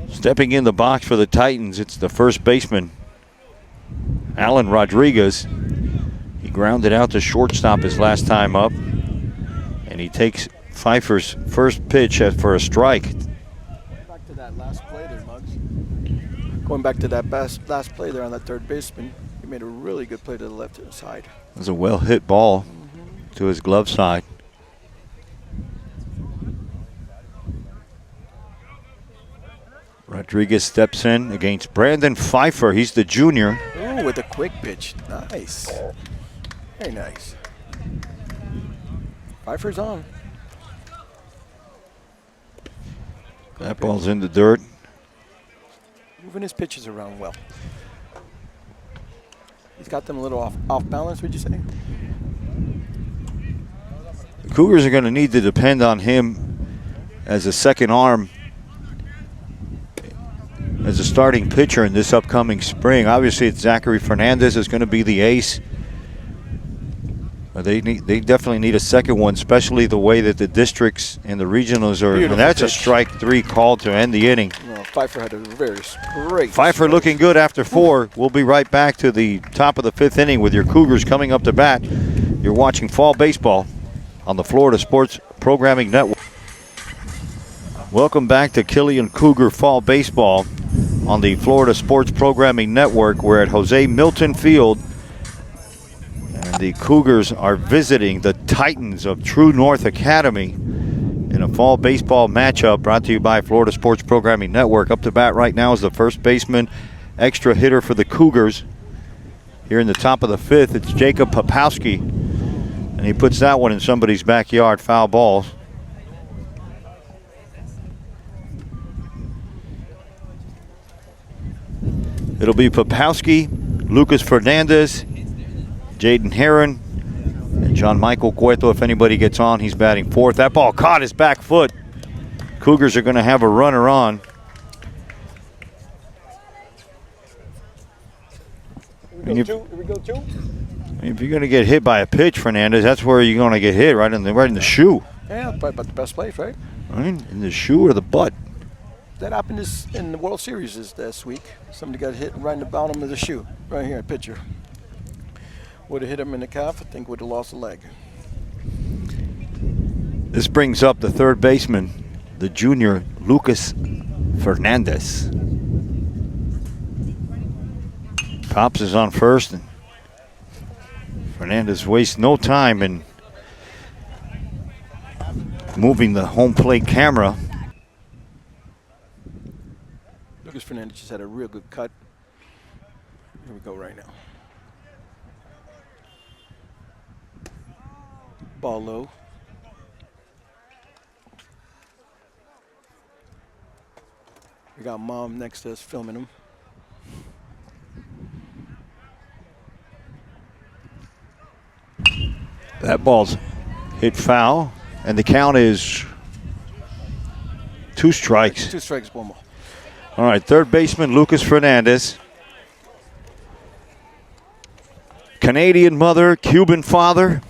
S1: Stepping in the box for the Titans, it's the first baseman, Alan Rodriguez. He grounded out to shortstop his last time up, and he takes Pfeiffer's first pitch for a strike.
S3: Back to that last play there, Muggs. Going back to that last play there on that third baseman, he made a really good play to the left side.
S1: It was a well-hit ball to his glove side. Rodriguez steps in against Brandon Pfeiffer. He's the junior.
S3: Ooh, with a quick pitch. Nice. Very nice. Pfeiffer's on.
S1: That ball's in the dirt.
S3: Moving his pitches around well. He's got them a little off balance, would you say?
S1: The Cougars are going to need to depend on him as a second arm, as a starting pitcher in this upcoming spring. Obviously, it's Zachary Fernandez is going to be the ace. But they definitely need a second one, especially the way that the districts and the regionals are. And that's a strike three call to end the inning.
S3: No, Pfeiffer had a very great.
S1: Pfeiffer looking good after 4. We'll be right back to the top of the 5th inning with your Cougars coming up to bat. You're watching fall baseball on the Florida Sports Programming Network. Welcome back to Killian Cougar Fall Baseball on the Florida Sports Programming Network. We're at Jose Milton Field, and the Cougars are visiting the Titans of True North Academy in a fall baseball matchup brought to you by Florida Sports Programming Network. Up to bat right now is the first baseman, extra hitter for the Cougars. Here in the top of the 5th, it's Jacob Popowski, and he puts that one in somebody's backyard, foul ball. It'll be Popowski, Lucas Fernandez, Jaden Herron, and John Michael Cueto, if anybody gets on, he's batting fourth. That ball caught his back foot. Cougars are going to have a runner on.
S3: Here we go two.
S1: If you're going to get hit by a pitch, Fernandez, that's where you're going to get hit, right in the shoe.
S3: Yeah, but the best place, right?
S1: Right, in the shoe or the butt.
S3: That happened in the World Series this week. Somebody got hit right in the bottom of the shoe, right here, picture. Would have hit him in the calf, I think would have lost a leg.
S1: This brings up the third baseman, the junior Lucas Fernandez. Pops is on first, and Fernandez wastes no time in moving the home plate camera.
S3: Lucas Fernandez just had a real good cut. Here we go right now. Ball low. We got Mom next to us filming him.
S1: That ball's hit foul, and the count is 2 strikes.
S3: 2 strikes, 1 ball.
S1: All right, third baseman Lucas Fernandez. Canadian mother, Cuban father.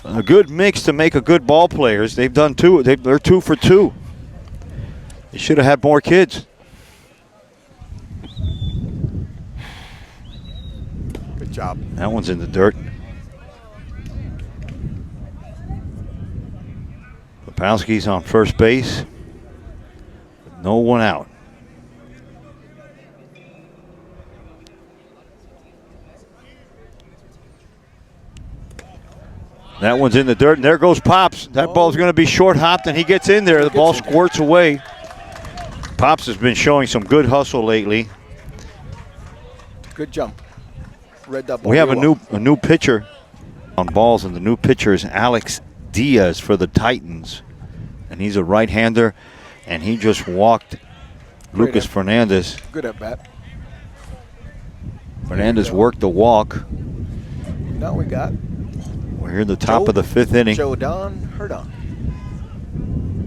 S1: A good mix to make a good ball players. They've done 2. They're 2 for 2. They should have had more kids.
S3: Good job.
S1: That one's in the dirt. Papowski's on first base. With no one out. That one's in the dirt, and there goes Pops. That ball's going to be short hopped, and he gets in there. The ball squirts away. Pops has been showing some good hustle lately.
S3: Good jump. Read that ball.
S1: We have a new pitcher on balls, and the new pitcher is Alex Diaz for the Titans, and he's a right-hander, and he just walked Lucas Fernandez.
S3: Good at bat.
S1: Fernandez worked the walk.
S3: Now we got.
S1: We're here at the top of the 5th inning.
S3: Jodan Herdon.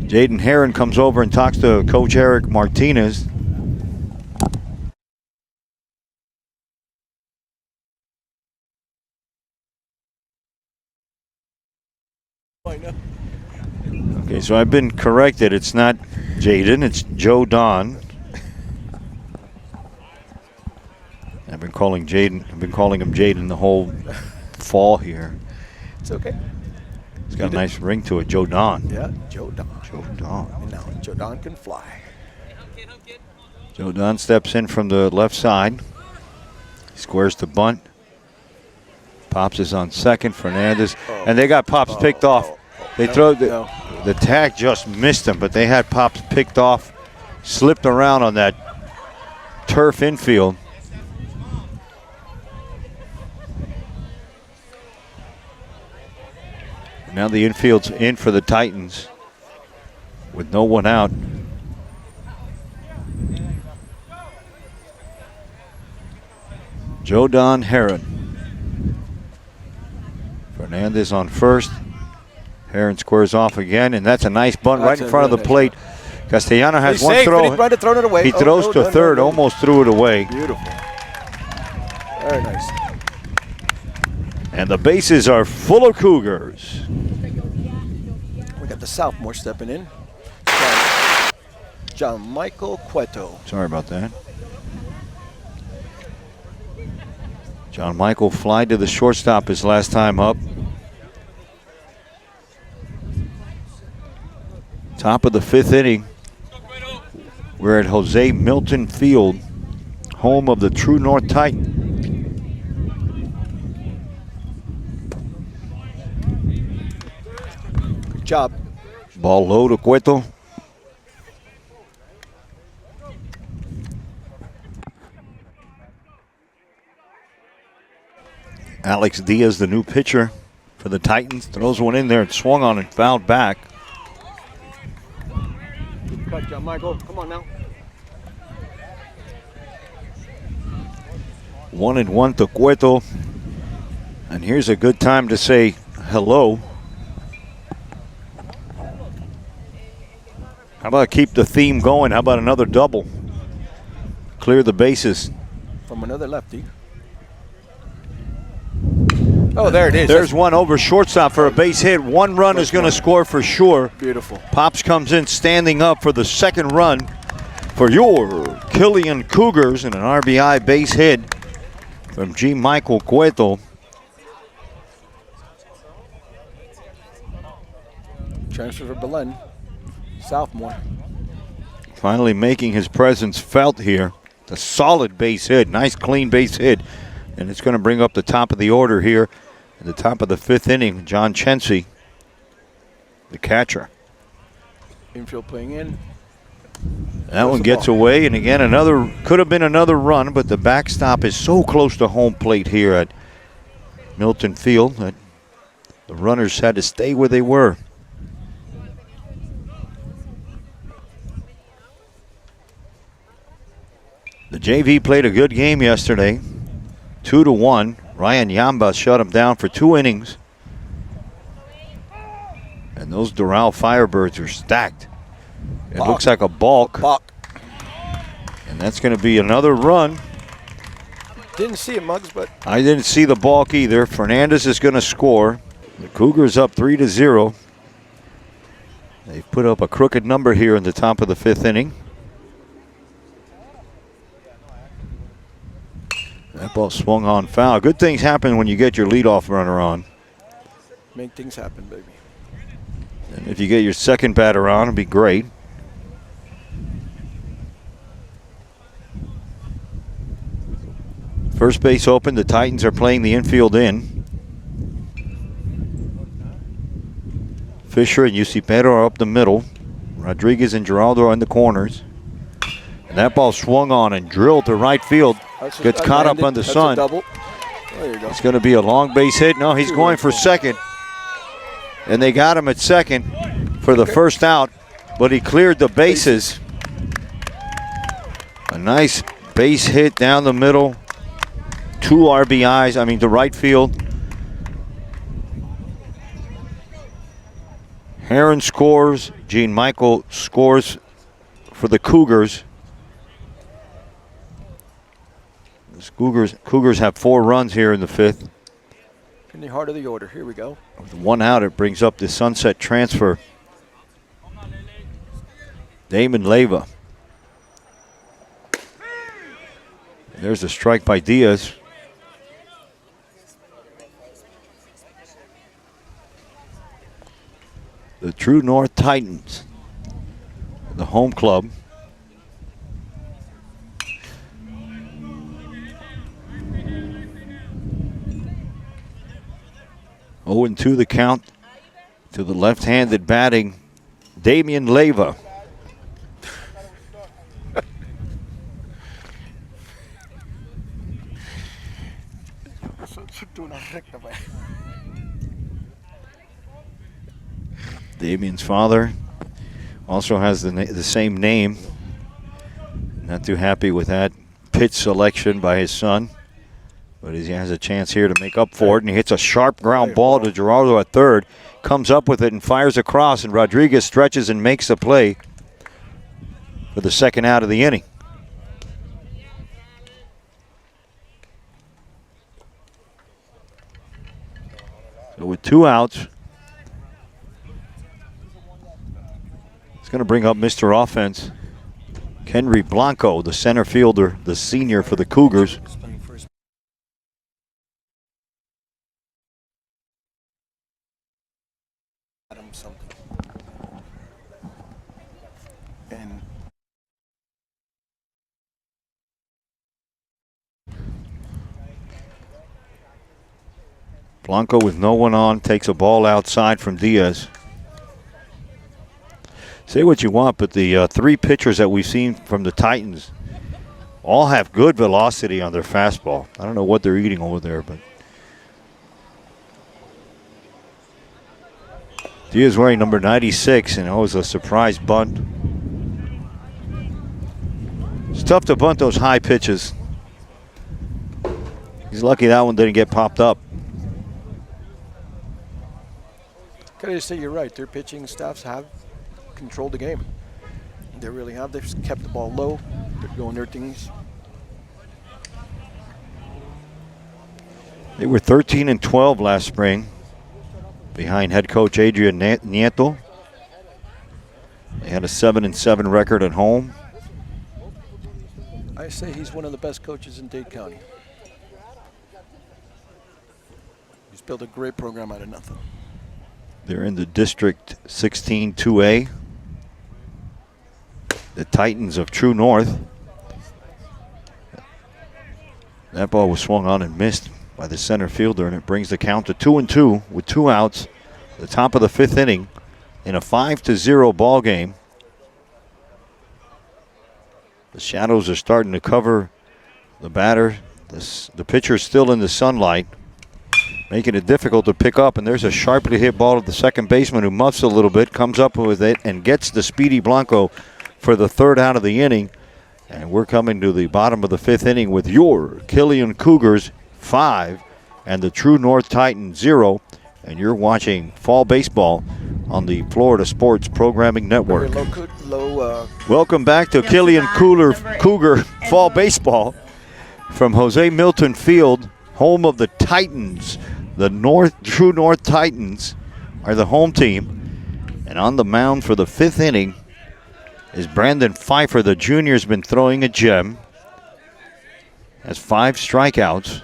S1: Jaden Heron comes over and talks to Coach Eric Martinez. Okay, so I've been corrected. It's not Jaden, it's Joe Don. I've been calling him Jaden the whole fall here.
S3: It's okay.
S1: It's got a nice ring to it, Joe Don.
S3: Yeah, Joe Don.
S1: Joe Don.
S3: And now Joe Don can fly.
S1: Joe Don steps in from the left side. He squares the bunt. Pops is on second. Fernandez. And they got Pops picked off. They throw the tag just missed him, but they had Pops picked off, slipped around on that turf infield. Now the infield's in for the Titans with no one out. Jodan Heron. Fernandez on first. Heron squares off again, and that's a nice bunt right in front of the plate. Castellano has one throw.
S3: He might have thrown it away.
S1: He throws to third, almost threw it away.
S3: Beautiful. Very nice.
S1: And the bases are full of Cougars.
S3: We got the sophomore stepping in. John Michael Cueto.
S1: Sorry about that. John Michael fly to the shortstop his last time up. Top of the 5th inning. We're at Jose Milton Field, home of the True North Titan.
S3: Good job.
S1: Ball low to Cueto. Alex Diaz, the new pitcher for the Titans, throws one in there and swung on and fouled back.
S3: Good cut, John Michael. Come on now. 1-1
S1: to Cueto. And here's a good time to say hello. How about keep the theme going? How about another double? Clear the bases.
S3: From another lefty. Oh, there it is.
S1: There's one over shortstop for a base hit. One run is going to score for sure.
S3: Beautiful.
S1: Pops comes in standing up for the second run for your Killian Cougars, and an RBI base hit from G. Michael Cueto.
S3: Transfer for Belen. Sophomore.
S1: Finally making his presence felt here. A solid base hit. Nice clean base hit. And it's going to bring up the top of the order here at the top of the fifth inning. John Chency, the catcher.
S3: Infield playing in.
S1: That one gets away, and again, could have been another run, but the backstop is so close to home plate here at Milton Field that the runners had to stay where they were. The JV played a good game yesterday, 2-1. Ryan Yamba shut him down for 2 innings. And those Doral Firebirds are stacked. It looks like a balk. And that's going to be another run.
S3: Didn't see it, Muggs, but
S1: I didn't see the balk either. Fernandez is going to score. The Cougars up 3-0. They've put up a crooked number here in the top of the fifth inning. That ball swung on foul. Good things happen when you get your leadoff runner on.
S3: make things happen, baby.
S1: And if you get your second batter on, it'd be great. First base open. The Titans are playing the infield in. Fisher and Yusipero are up the middle. Rodriguez and Geraldo are in the corners. And that ball swung on and drilled to right field. Gets caught up on the sun.
S3: Double. There you go.
S1: It's going to be a long base hit. No, he's going for second. And they got him at second for the first out, but he cleared the bases. A nice base hit down the middle. 2 RBIs, to right field. Heron scores. Gene Michael scores for the Cougars. The Cougars have 4 runs here in the fifth.
S3: In the heart of the order. Here we go.
S1: With 1 out, it brings up the Sunset transfer. Damon Leyva. There's a strike by Diaz. The True North Titans, the home club. Oh, and 2 the count to the left-handed batting, Damian Leyva. Damian's father also has the same name. Not too happy with that pitch selection by his son. But he has a chance here to make up for it, and he hits a sharp ground ball to Geraldo at third. Comes up with it and fires across, and Rodriguez stretches and makes the play for the second out of the inning. So with 2 outs, it's going to bring up Mr. Offense, Kenry Blanco, the center fielder, the senior for the Cougars. Blanco with no one on takes a ball outside from Diaz. Say what you want, but the 3 pitchers that we've seen from the Titans all have good velocity on their fastball. I don't know what they're eating over there, but Diaz wearing number 96, and it was a surprise bunt. It's tough to bunt those high pitches. He's lucky that one didn't get popped up.
S3: Gotta say, you're right. Their pitching staffs have controlled the game. They really have. They've kept the ball low. They're doing their things.
S1: They were 13-12 last spring, behind head coach Adrian Nieto. They had a 7-7 record at home.
S3: I say he's one of the best coaches in Dade County. He's built a great program out of nothing.
S1: They're in the District 16 2A. The Titans of True North. That ball was swung on and missed by the center fielder, and it brings the count to 2-2 with 2 outs. The top of the 5th inning in a 5-0 ball game. The shadows are starting to cover the batter. The pitcher's still in the sunlight, making it difficult to pick up. And there's a sharply hit ball to the second baseman who muffs a little bit, comes up with it, and gets the Speedy Blanco for the 3rd out of the inning. And we're coming to the bottom of the 5th inning with your Killian Cougars 5 and the True North Titans 0. And you're watching fall baseball on the Florida Sports Programming Network. Welcome back to Killian Cougar Fall Baseball from Jose Milton Field, home of the Titans. The True North Titans are the home team. And on the mound for the 5th inning is Brandon Pfeiffer. The junior's been throwing a gem. Has 5 strikeouts.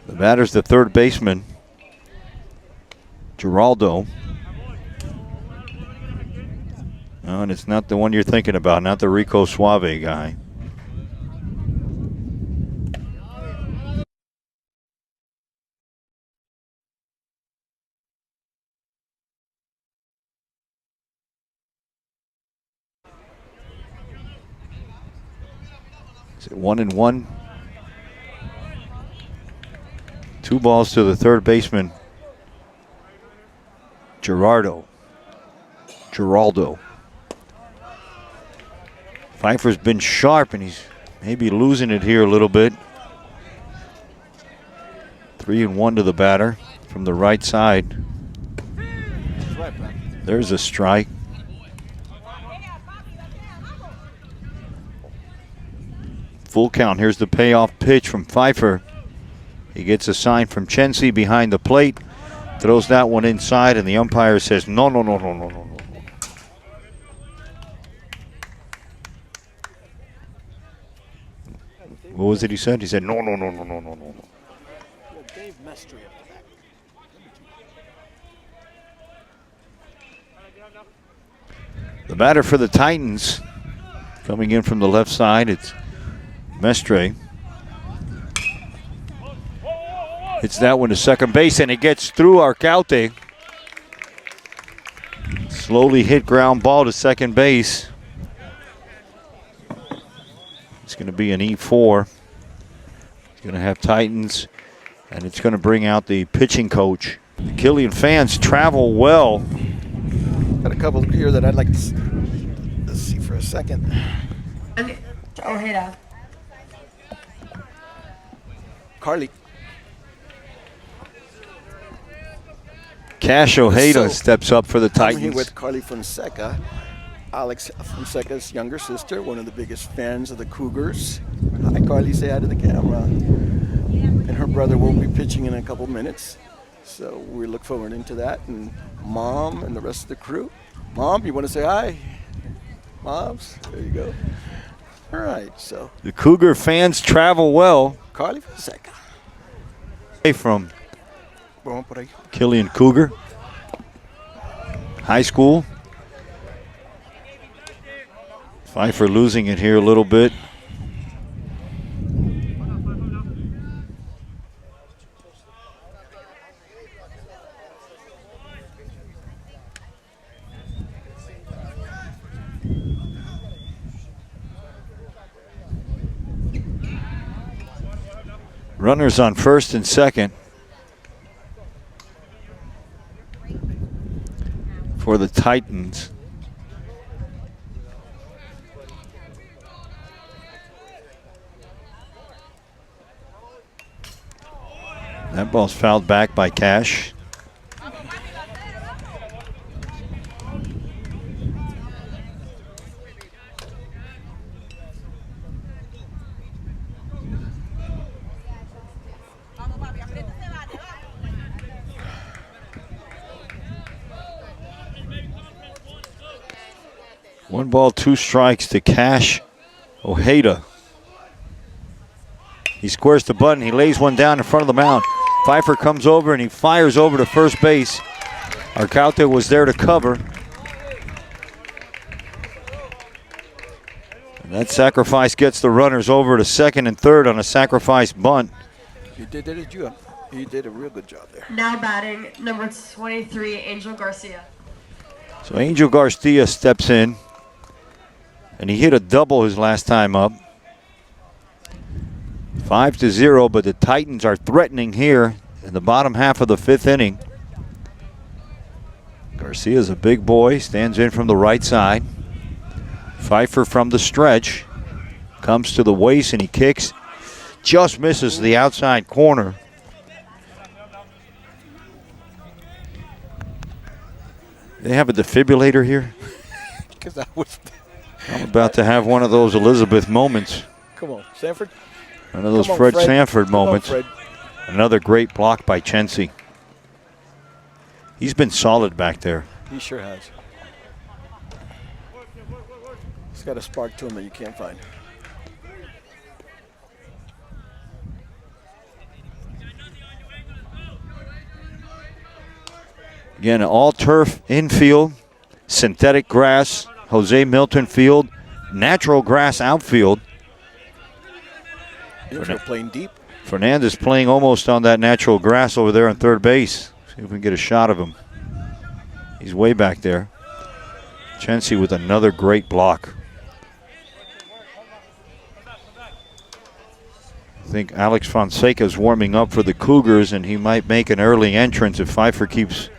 S1: The batter's the 3rd baseman, Geraldo. No, and it's not the one you're thinking about, not the Rico Suave guy. Is it 1-1? 2 balls to the 3rd baseman, Geraldo. Pfeiffer's been sharp, and he's maybe losing it here a little bit. 3-1 to the batter from the right side. There's a strike. Full count. Here's the payoff pitch from Pfeiffer. He gets a sign from Chensi behind the plate, throws that one inside, and the umpire says, no. What was it he said? He said, no. The batter for the Titans, coming in from the left side, it's Mestre. Hits that one to second base, and it gets through Arcaute. Slowly hit ground ball to second base. It's going to be an E4. It's going to have Titans, and it's going to bring out the pitching coach. The Killian fans travel well.
S3: Got a couple here that I'd like to see for a second.
S2: Ojeda.
S3: Carly.
S1: Cash Ojeda steps up for the Titans.
S3: I'm here with Carly Fonseca, Alex Fonseca's younger sister, one of the biggest fans of the Cougars. Hi, Carly, say hi to the camera. And her brother will be pitching in a couple minutes, so we look forward into that. And Mom and the rest of the crew. Mom, you want to say hi? Moms, there you go. All right, so.
S1: The Cougar fans travel well.
S3: Carly Fonseca.
S1: From Killian Cougar High School. Pfeiffer losing it here a little bit. Runners on first and second for the Titans. That ball's fouled back by Cash. One ball, two strikes to Cash Ojeda. He squares the button. He lays one down in front of the mound. Pfeiffer comes over and he fires over to first base. Arcaute was there to cover. And that sacrifice gets the runners over to second and third on a sacrifice bunt.
S3: He did a real good job there.
S2: Now batting number 23, Angel Garcia.
S1: So Angel Garcia steps in. And he hit a double his last time up. 5-0, but the Titans are threatening here in the bottom half of the fifth inning. Garcia's a big boy, stands in from the right side. Pfeiffer from the stretch. Comes to the waist and he kicks. Just misses the outside corner. They have a defibrillator here?
S3: Because I was...
S1: I'm about to have one of those Elizabeth moments.
S3: Come on, Sanford.
S1: One of those Fred Sanford moments.
S3: Fred.
S1: Another great block by Chensi. He's been solid back there.
S3: He sure has. He's got a spark to him that you can't find.
S1: Again, all turf infield, synthetic grass. Jose Milton field, natural grass outfield.
S3: Infield playing deep.
S1: Fernandez playing almost on that natural grass over there on third base. See if we can get a shot of him. He's way back there. Chensi with another great block. I think Alex Fonseca is warming up for the Cougars, and he might make an early entrance if Pfeiffer keeps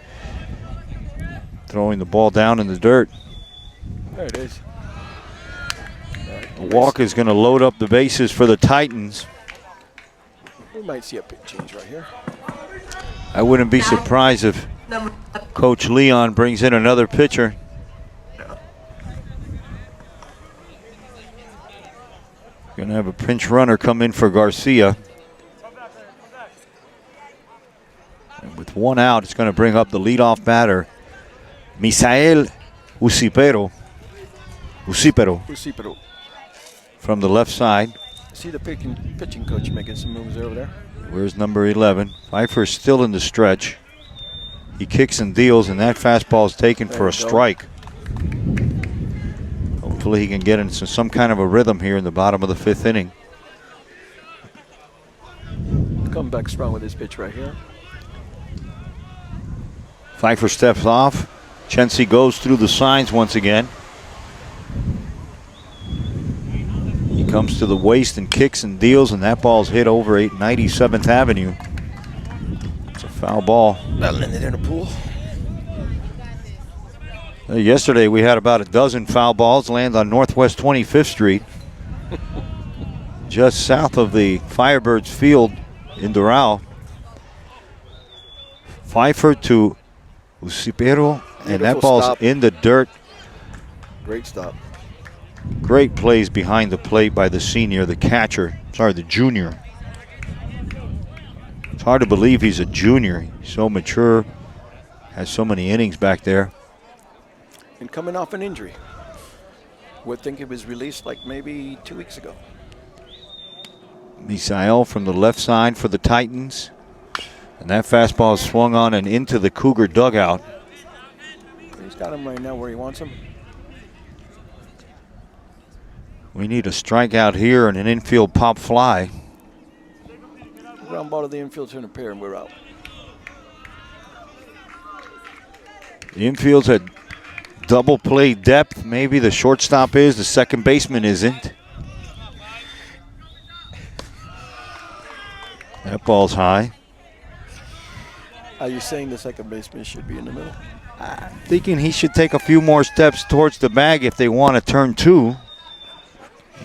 S1: throwing the ball down in the dirt.
S3: There it is.
S1: The walk is going to load up the bases for the Titans.
S3: We might see a big change right here.
S1: I wouldn't be surprised if Coach Leon brings in another pitcher. Going to have a pinch runner come in for Garcia. And with one out, it's going to bring up the leadoff batter, Misael Usipero. From the left side.
S3: See the pitching coach making some moves over there.
S1: Where's number 11? Pfeiffer's still in the stretch. He kicks and deals, and that fastball is taken for a strike. Hopefully he can get into some kind of a rhythm here in the bottom of the fifth inning.
S3: Come back strong with this pitch right here.
S1: Pfeiffer steps off. Chensi goes through the signs once again. He comes to the waist and kicks and deals, and that ball's hit over 97th Avenue. It's a foul ball.
S3: That'll end it in a pool.
S1: Yesterday we had about a dozen foul balls land on Northwest 25th Street. Just south of the Firebirds field in Doral. Pfeiffer to Usipero, and that ball's stop. In the dirt.
S3: Great stop.
S1: Great plays behind the plate by the senior, the junior. It's hard to believe he's a junior. He's so mature, has so many innings back there.
S3: And coming off an injury. Would think it was released like maybe 2 weeks ago.
S1: Misael from the left side for the Titans. And that fastball is swung on and into the Cougar dugout.
S3: He's got him right now where he wants him.
S1: We need a strikeout here and an infield pop fly.
S3: Ground ball to the infield, turn a pair, and we're out.
S1: The infield's at double play depth. Maybe the shortstop is, the second baseman isn't. That ball's high.
S3: Are you saying the second baseman should be in the middle?
S1: I'm thinking he should take a few more steps towards the bag if they want to turn two.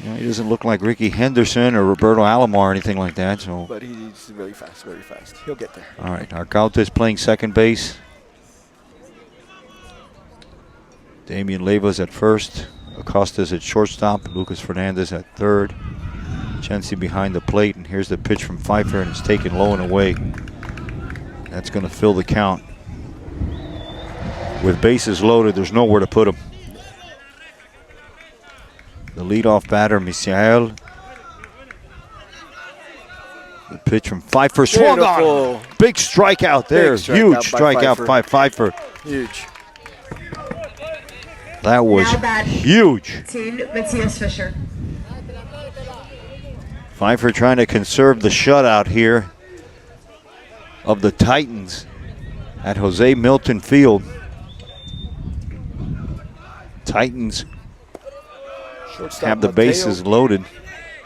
S1: You know, he doesn't look like Ricky Henderson or Roberto Alomar or anything like that. So,
S3: But he's very fast, very fast. He'll get there.
S1: all right, Arcaute is playing second base. Damian Leyva's at first. Acosta's at shortstop. Lucas Fernandez at third. Chensi behind the plate, and here's the pitch from Pfeiffer, and it's taken low and away. That's going to fill the count. With bases loaded, there's nowhere to put him. The leadoff batter, Misael. The pitch from Pfeiffer, swung on. Big strikeout there. Huge strikeout by Pfeiffer.
S3: Huge.
S1: That was huge.
S2: Matthias Fisher.
S1: Pfeiffer trying to conserve the shutout here of the Titans at Jose Milton Field. Titans
S3: Shortstop
S1: have the bases loaded.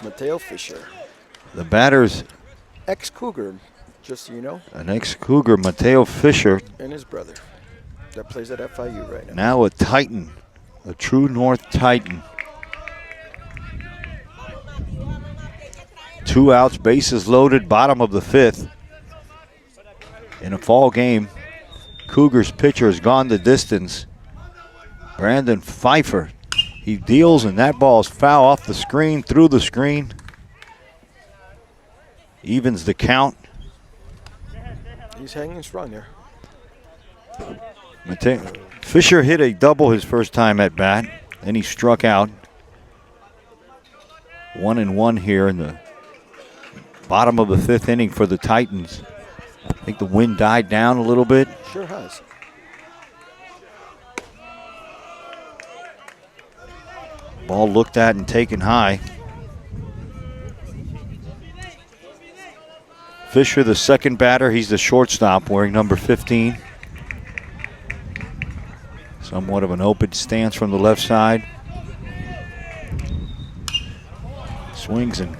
S3: Mateo Fisher.
S1: The batter's
S3: Ex-Cougar, just so you know.
S1: an ex-Cougar, Mateo Fisher.
S3: And his brother that plays at FIU right now.
S1: Now a Titan, a true North Titan. 2 outs, bases loaded, bottom of the 5th. In a fall game, Cougars pitcher has gone the distance. Brandon Pfeiffer. He deals, and that ball is foul off the screen, through the screen. Evens the count.
S3: He's hanging strong there.
S1: Fisher hit a double his first time at bat. Then he struck out. 1-1 here in the bottom of the 5th inning for the Titans. I think the wind died down a little bit.
S3: Sure has.
S1: Ball looked at and taken high. Fisher, the second batter. He's the shortstop, wearing number 15. Somewhat of an open stance from the left side. Swings and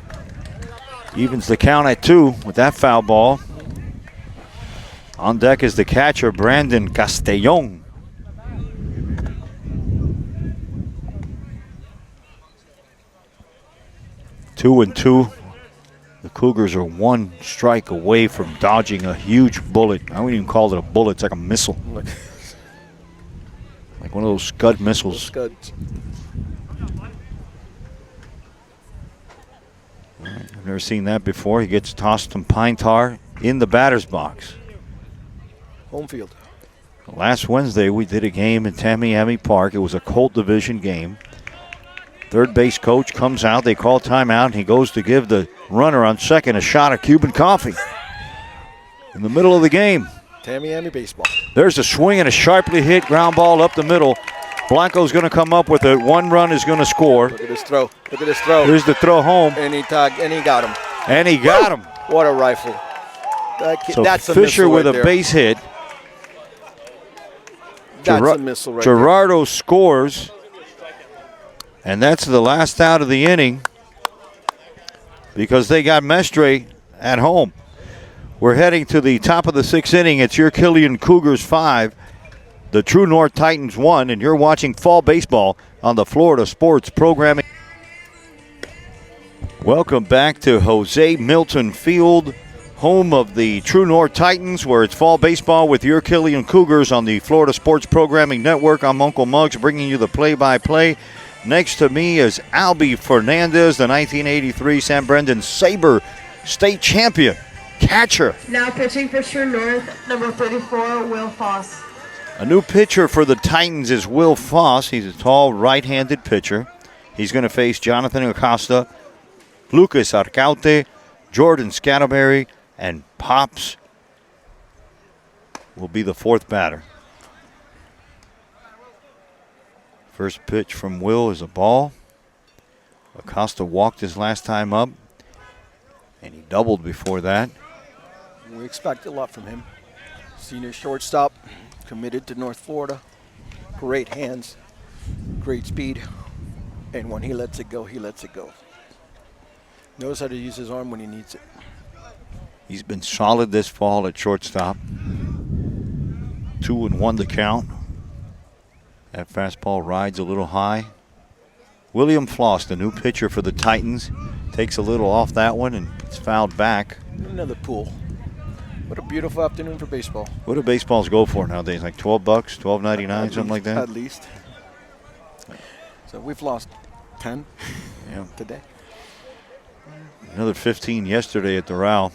S1: evens the count at 2 with that foul ball. On deck is the catcher, Brandon Castellon. Two and 2. The Cougars are 1 strike away from dodging a huge bullet. I wouldn't even call it a bullet. It's like a missile. Like one of those Scud missiles.
S3: Scuds.
S1: I've never seen that before. He gets tossed some pine tar in the batter's box.
S3: Home field.
S1: Last Wednesday, we did a game in Tamiami Park. It was a Colt Division game. Third base coach comes out. They call timeout, and he goes to give the runner on second a shot of Cuban coffee in the middle of the game.
S3: Tamiami baseball.
S1: There's a swing and a sharply hit ground ball up the middle. Blanco's going to come up with it. 1 run is going to score.
S3: Look at this throw. Look at this throw.
S1: Here's the throw home.
S3: And he got him.
S1: And he got him.
S3: What a rifle.
S1: So
S3: that's a
S1: Fisher with
S3: right
S1: a
S3: there.
S1: base hit.
S3: That's a missile right there.
S1: Gerardo scores. And that's the last out of the inning because they got Mestre at home. We're heading to the top of the 6th inning. It's your Killian Cougars 5, the True North Titans 1, and you're watching fall baseball on the Florida Sports Programming. Welcome back to Jose Milton Field, home of the True North Titans, where it's fall baseball with your Killian Cougars on the Florida Sports Programming Network. I'm Uncle Muggs bringing you the play-by-play. Next to me is Albie Fernandez, the 1983 San Brendan Sabre state champion catcher.
S2: Now pitching for True North, number 34, Will Foss.
S1: A new pitcher for the Titans is Will Foss. He's a tall right-handed pitcher. He's going to face Jonathan Acosta, Lucas Arcaute, Jordan Scatterberry, and Pops will be the 4th batter. First pitch from Will is a ball. Acosta walked his last time up, and he doubled before that.
S3: We expect a lot from him. Senior shortstop, committed to North Florida. Great hands, great speed, and when he lets it go, he lets it go. Knows how to use his arm when he needs it.
S1: He's been solid this fall at shortstop. 2-1 the count. That fastball rides a little high. William Floss, the new pitcher for the Titans, takes a little off that one and it's fouled back.
S3: Another pool. What a beautiful afternoon for baseball.
S1: What do baseballs go for nowadays? Like $12, $12.99, something like that?
S3: At least. So we've lost 10 today.
S1: Another 15 yesterday at the Row.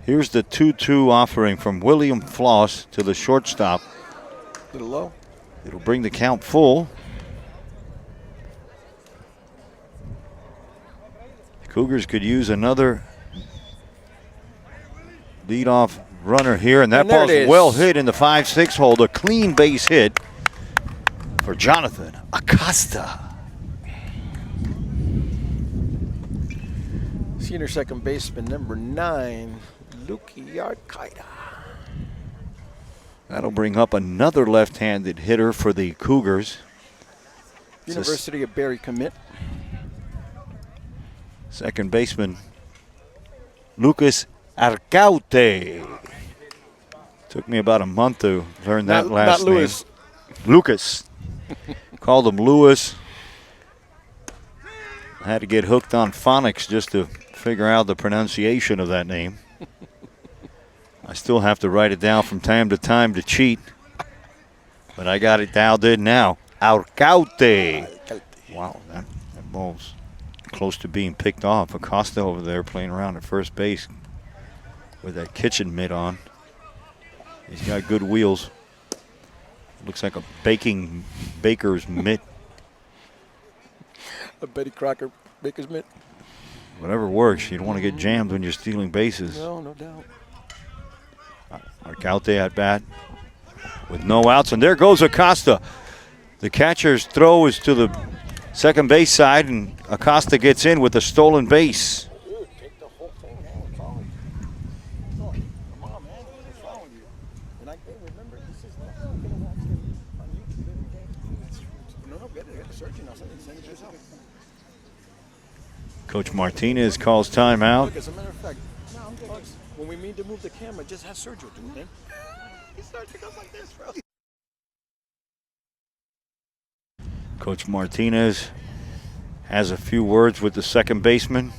S1: Here's the 2-2 offering from William Floss to the shortstop.
S3: A little low.
S1: It'll bring the count full. The Cougars could use another leadoff runner here, and that ball's well hit in the 5-6 hole. A clean base hit for Jonathan Acosta.
S3: Senior second baseman, number 9, Luki Arkaida.
S1: That'll bring up another left-handed hitter for the Cougars.
S3: University of Barry commit.
S1: Second baseman, Lucas Arcaute. Took me about a month to learn that last name.
S3: Not Lewis.
S1: Lucas. Called him Lewis. I had to get hooked on phonics just to figure out the pronunciation of that name. I still have to write it down from time to time to cheat. But I got it dialed in now. Arcaute. Wow, that ball's close to being picked off. Acosta over there playing around at first base with that kitchen mitt on. He's got good wheels. Looks like a baker's mitt.
S3: A Betty Crocker baker's mitt.
S1: Whatever works. You don't want to get jammed when you're stealing bases.
S3: No, no doubt.
S1: Arcaute at bat with no outs, and there goes Acosta. The catcher's throw is to the second base side, and Acosta gets in with a stolen base.
S3: Dude, take the whole thing out. Come on, man. What's wrong with you? And I remember this is not going to watch him on YouTube every day. No, get it. Get the surgeon. I'll send it to yourself.
S1: Coach Martinez calls timeout.
S3: Look, as a matter of fact, when we mean to move the camera, just have Sergio do it. He starts to go like this, bro.
S1: Coach Martinez has a few words with the second baseman.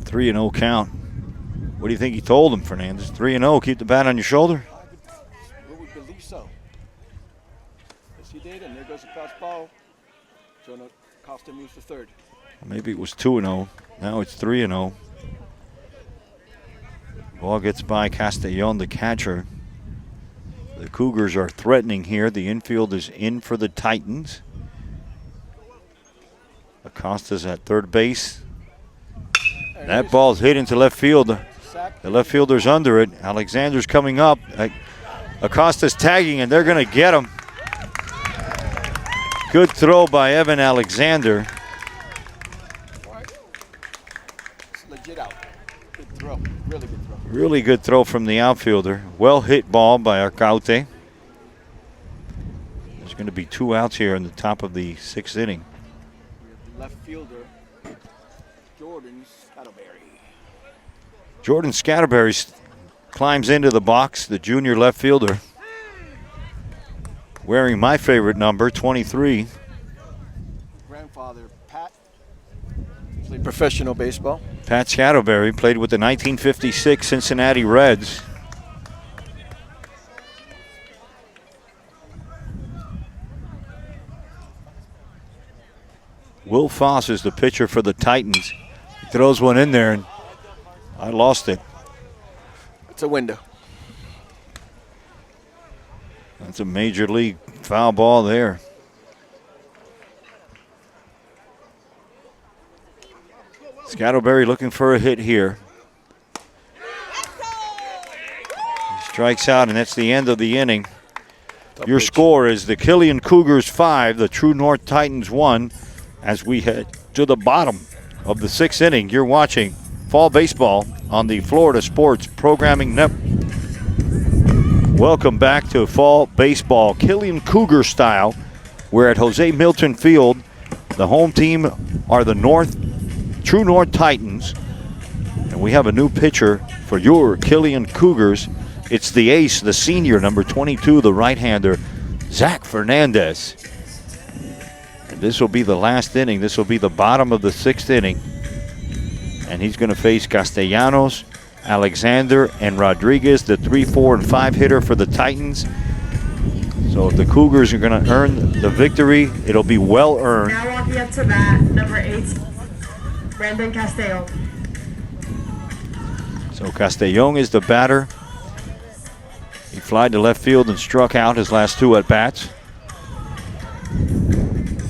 S1: Three and 0 count. What do you think he told him, Fernandez? 3-0, keep the bat on your shoulder?
S3: We would believe so. Yes, he did, and there goes the cross ball. Jonah Costa moves to third.
S1: Maybe it was 2-0. Now it's 3-0. Ball gets by Castellon, the catcher. The Cougars are threatening here. The infield is in for the Titans. Acosta's at third base. That ball's hit into left field. The left fielder's under it. Alexander's coming up. Acosta's tagging, and they're going to get him. Good throw by Evan Alexander.
S3: It's legit out. Good throw. Really good throw.
S1: Really good throw from the outfielder. Well hit ball by Arcaute. There's going to be 2 outs here in the top of the 6th inning.
S3: We have the left fielder, Jordan Scatterberry.
S1: Jordan Scatterberry climbs into the box, the junior left fielder. Wearing my favorite number, 23.
S3: Grandfather, Pat, played professional baseball.
S1: Pat Scatterberry played with the 1956 Cincinnati Reds. Will Foss is the pitcher for the Titans. He throws one in there, and I lost it.
S3: It's a window.
S1: That's a major league foul ball there. Scatterberry looking for a hit here. He strikes out, and that's the end of the inning. Your score is the Killian Cougars 5, the True North Titans 1. As we head to the bottom of the 6th inning, you're watching fall baseball on the Florida Sports Programming Network. Welcome back to fall baseball, Killian Cougar style. We're at Jose Milton Field. The home team are the True North Titans. And we have a new pitcher for your Killian Cougars. It's the ace, the senior, number 22, the right-hander, Zach Fernandez. And this will be the last inning. This will be the bottom of the 6th inning. And he's going to face Castellanos, Alexander, and Rodriguez, the 3, 4, and 5 hitter for the Titans. So if the Cougars are going to earn the victory, it'll be well earned.
S2: Now walking up to bat, number 8, Brandon Castellon.
S1: So Castellon is the batter. He flied to left field and struck out his last 2 at-bats.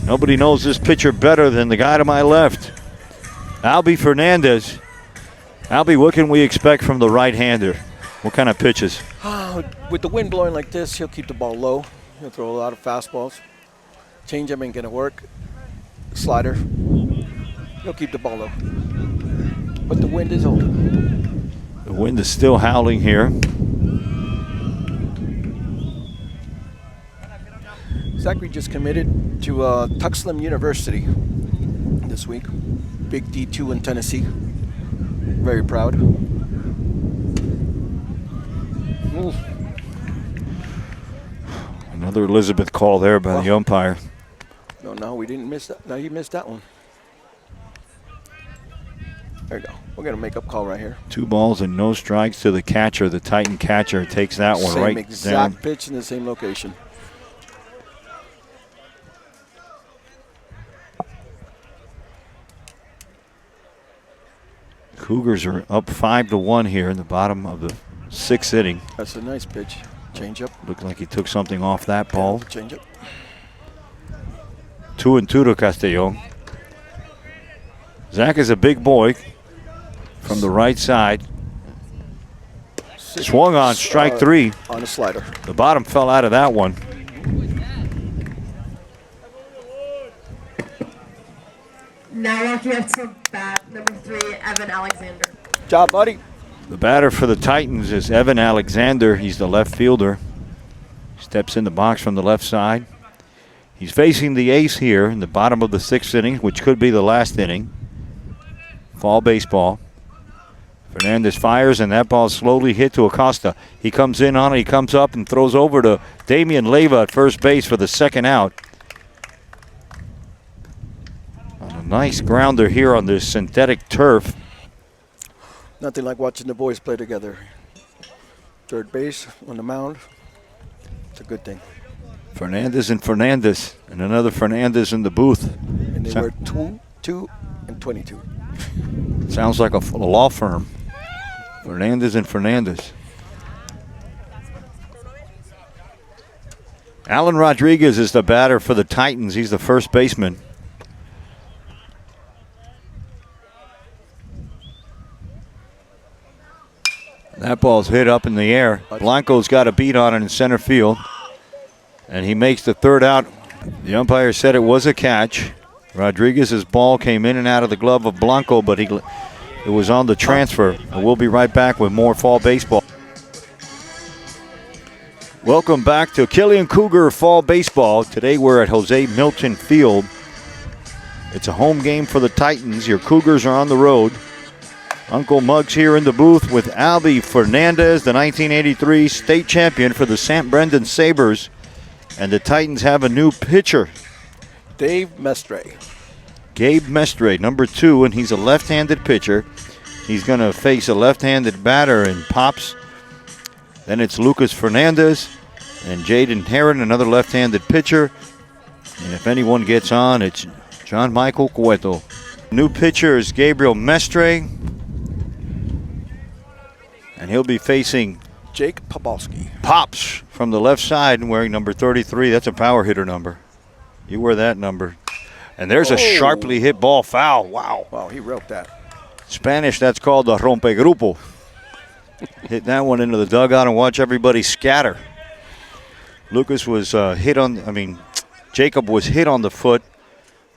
S1: Nobody knows this pitcher better than the guy to my left, Albie Fernandez. Albie, what can we expect from the right-hander? What kind of pitches?
S3: With the wind blowing like this, he'll keep the ball low. He'll throw a lot of fastballs. Changeup ain't gonna work. Slider. He'll keep the ball low. But the wind is holding.
S1: The wind is still howling here.
S3: Zachary just committed to Tuxtlan University this week. Big D2 in Tennessee. Very proud. Ooh.
S1: Another Elizabeth call there by the umpire.
S3: No, we didn't miss that. No, he missed that one. There you go. We're going to make up call right here.
S1: 2 balls and no strikes to the catcher. The Titan catcher takes that one right down.
S3: Same exact pitch in the same location.
S1: Cougars are up 5-1 here in the bottom of the 6th inning.
S3: That's a nice pitch. Change up.
S1: Looked like he took something off that ball.
S3: Change up.
S1: 2-2 to Castellon. Zach is a big boy from the right side. Swung on strike 3.
S3: On a slider.
S1: The bottom fell out of that one.
S2: Now walking up to bat, number 3, Evan Alexander.
S3: Job, buddy.
S1: The batter for the Titans is Evan Alexander. He's the left fielder. Steps in the box from the left side. He's facing the ace here in the bottom of the 6th inning, which could be the last inning. Fall baseball. Fernandez fires, and that ball slowly hit to Acosta. He comes in on it. He comes up and throws over to Damian Leyva at first base for the 2nd out. On a nice grounder here on this synthetic turf.
S3: Nothing like watching the boys play together. Third base on the mound. It's a good thing.
S1: Fernandez and Fernandez, and another Fernandez in the booth.
S3: And they were 2 and 22.
S1: Sounds like a law firm. Fernandez and Fernandez. Alan Rodriguez is the batter for the Titans. He's the first baseman. That ball's hit up in the air. Blanco's got a beat on it in center field. And he makes the 3rd out. The umpire said it was a catch. Rodriguez's ball came in and out of the glove of Blanco, but it was on the transfer. And we'll be right back with more fall baseball. Welcome back to Killian Cougar Fall Baseball. Today we're at Jose Milton Field. It's a home game for the Titans. Your Cougars are on the road. Uncle Muggs here in the booth with Albie Fernandez, the 1983 state champion for the St. Brendan Sabres. And the Titans have a new pitcher.
S3: Dave Mestre.
S1: Gabe Mestre, number 2, and he's a left-handed pitcher. He's going to face a left-handed batter in Pops. Then it's Lucas Fernandez and Jaden Heron, another left-handed pitcher. And if anyone gets on, it's John Michael Cueto. New pitcher is Gabriel Mestre. And he'll be facing
S3: Jake Popolski.
S1: Pops from the left side, wearing number 33. That's a power hitter number. You wear that number. And there's a sharply hit ball foul. Wow.
S3: Wow, he roped that.
S1: Spanish, that's called the rompegrupo. Hit that one into the dugout and watch everybody scatter. Lucas was Jacob was hit on the foot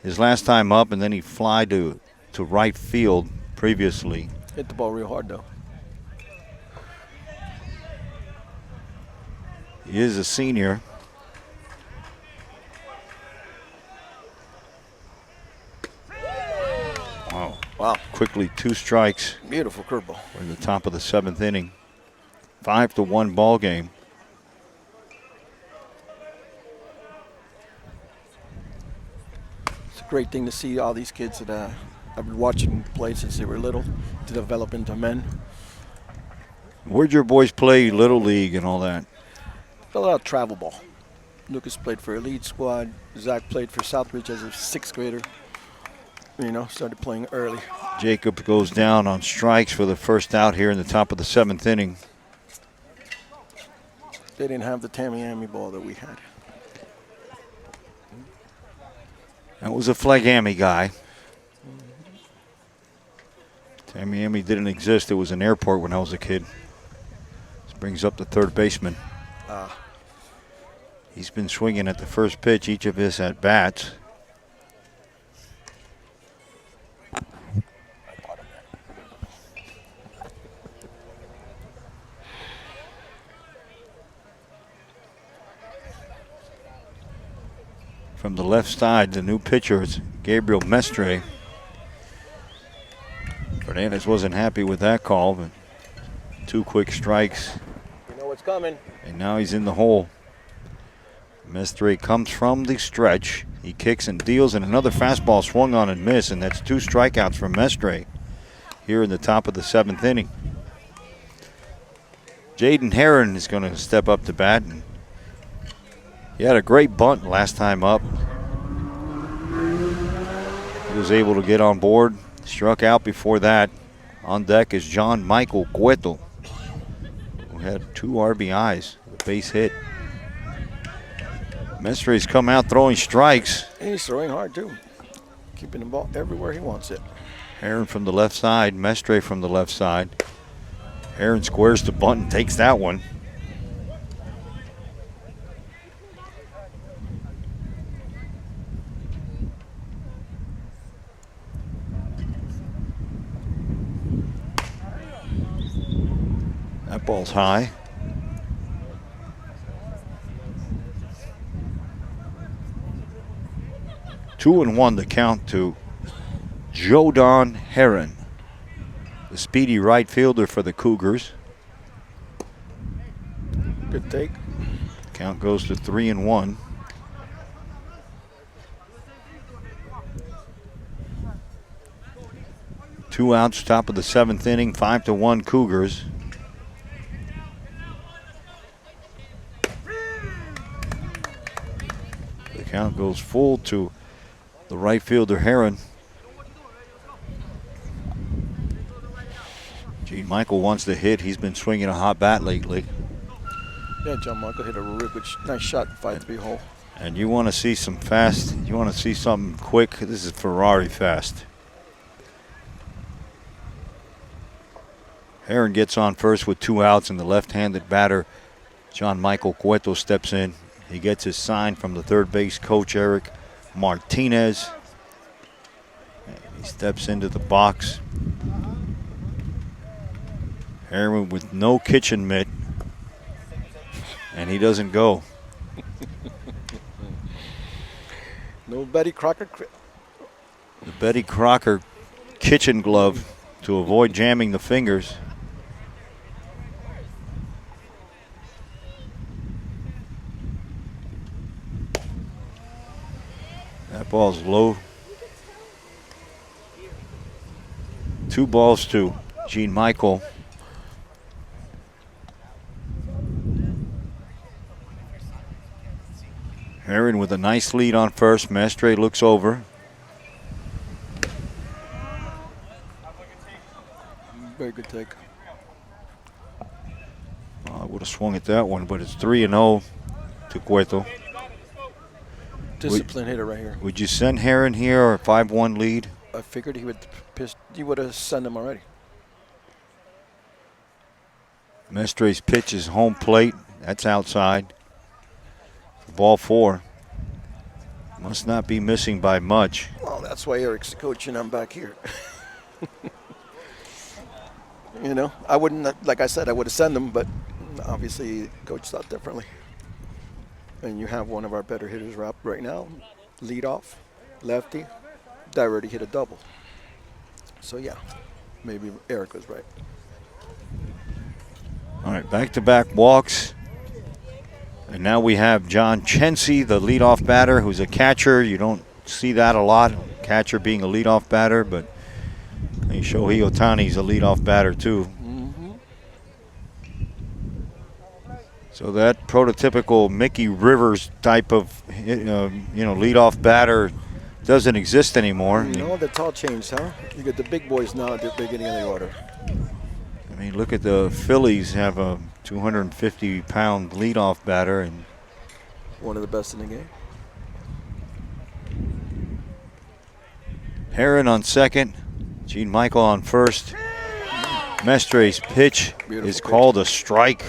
S1: his last time up, and then he fly to right field previously.
S3: Hit the ball real hard, though.
S1: He is a senior. Wow. Quickly 2 strikes.
S3: Beautiful curveball.
S1: We're in the top of the 7th inning. 5-1 ball game.
S3: It's a great thing to see all these kids that I've been watching play since they were little to develop into men.
S1: Where'd your boys play Little League and all that?
S3: A lot of travel ball. Lucas played for Elite Squad. Zach played for Southbridge as a 6th grader. You know, started playing early.
S1: Jacob goes down on strikes for the first out here in the top of the 7th inning.
S3: They didn't have the Tamiami ball that we had.
S1: That was a Flagami guy. Tamiami didn't exist. It was an airport when I was a kid. This brings up the third baseman. He's been swinging at the first pitch each of his at-bats. From the left side, the new pitcher is Gabriel Mestre. Fernandez wasn't happy with that call, but 2 quick strikes.
S3: You know what's coming.
S1: And now he's in the hole. Mestre comes from the stretch. He kicks and deals, and another fastball swung on and missed, and that's 2 strikeouts from Mestre here in the top of the 7th inning. Jaden Heron is going to step up to bat. And he had a great bunt last time up. He was able to get on board, struck out before that. On deck is John Michael Cueto, who had 2 RBIs, a base hit. Mestre's come out throwing strikes.
S3: And he's throwing hard, too. Keeping the ball everywhere he wants it.
S1: Heron from the left side, Mestre from the left side. Heron squares the bunt and takes that one. That ball's high. Two and one to count to Jodon Heron, the speedy right fielder for the Cougars.
S3: Good take.
S1: Count goes to 3-1. Two outs, top of the 7th inning, 5-1 Cougars. The count goes full to the right fielder Heron. Gene Michael wants to hit. He's been swinging a hot bat lately.
S3: Yeah, John Michael hit a real good, nice shot, 5-3 hole.
S1: And you want to see some fast, you want to see something quick, this is Ferrari fast. Heron gets on first with 2 outs, and the left-handed batter, John Michael Cueto, steps in. He gets his sign from the third base coach, Eric Martinez. And he steps into the box. Heron with no kitchen mitt, and he doesn't go.
S3: No Betty Crocker.
S1: The Betty Crocker kitchen glove to avoid jamming the fingers. That ball's low. 2 balls to Gene Michael. Heron with a nice lead on first. Mestre looks over.
S3: Very good take.
S1: I would have swung at that one, but it's 3-0 to Cueto.
S3: Disciplined hitter right here.
S1: Would you send Heron here or a 5-1 lead?
S3: I figured he would have sent him already.
S1: Mestre's pitch is home plate. That's outside. Ball 4. Must not be missing by much.
S3: Well, that's why Eric's the coach and I'm back here. You know, I wouldn't, like I said, I would have sent him, but obviously coach thought differently. And you have one of our better hitters right now, lead off, lefty, that already hit a double. So yeah, maybe Eric was right.
S1: All right, back-to-back walks. And now we have John Chency, the leadoff batter, who's a catcher. You don't see that a lot, catcher being a leadoff batter, but Shohei Ohtani's a leadoff batter too. So that prototypical Mickey Rivers type of leadoff batter doesn't exist anymore.
S3: No, that's all changed, huh? You get the big boys now at the beginning of the order.
S1: I mean, look at the Phillies have a 250-pound leadoff batter, and
S3: one of the best in the game.
S1: Heron on second, Gene Michael on first. Mestre's pitch is called a strike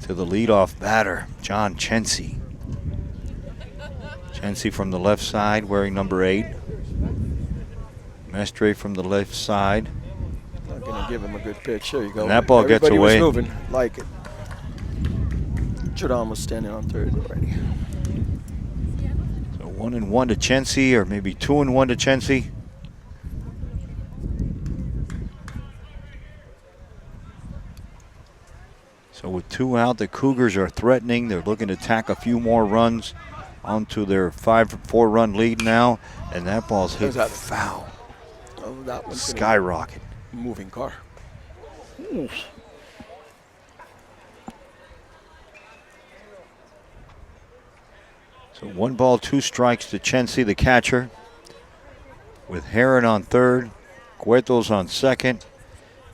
S1: to the leadoff batter, John Chency. Chency from the left side, wearing number 8. Mestre from the left side.
S3: Not going to give him a good pitch. There you go.
S1: And that ball gets away.
S3: Was moving, like it. Jordan was standing on third already.
S1: So 1-1 to Chency, or maybe 2-1 to Chency. So with 2 out, the Cougars are threatening. They're looking to tack a few more runs onto their 5-4 run lead now. And that ball's hit foul.
S3: Oh, that one's
S1: skyrocket.
S3: Moving car. Ooh.
S1: So 1 ball, 2 strikes to Chency, the catcher, with Heron on third, Cueto's on second.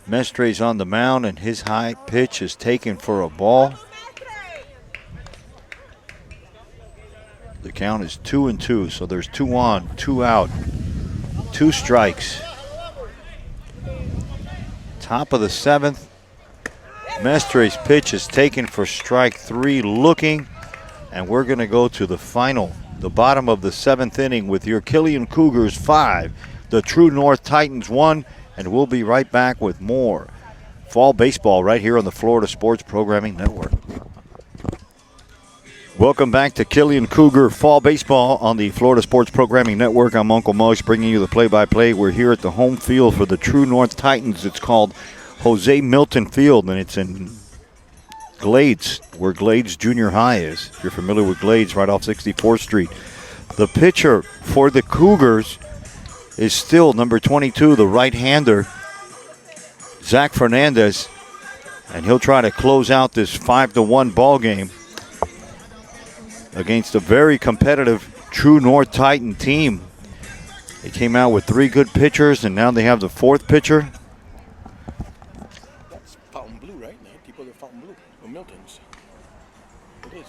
S1: Mestre's on the mound, and his high pitch is taken for a ball. The count is 2-2, so there's 2 on, 2 out, 2 strikes. Top of the 7th. Mestre's pitch is taken for strike 3, looking, and we're going to go to the final, the bottom of the 7th inning with your Killian Cougars 5, the True North Titans 1, and we'll be right back with more fall baseball right here on the Florida Sports Programming Network. Welcome back to Killian Cougar Fall Baseball on the Florida Sports Programming Network. I'm Uncle Muggs bringing you the play-by-play. We're here at the home field for the True North Titans. It's called Jose Milton Field, and it's in Glades, where Glades Junior High is. If you're familiar with Glades, right off 64th Street. The pitcher for the Cougars is still number 22, the right-hander, Zach Fernandez, and he'll try to close out this 5-1 ball game against a very competitive True North Titan team. They came out with 3 good pitchers, and now they have the 4th pitcher.
S3: That's Fountain Blue, right? People are Fountain Blue, or Milton's. It is.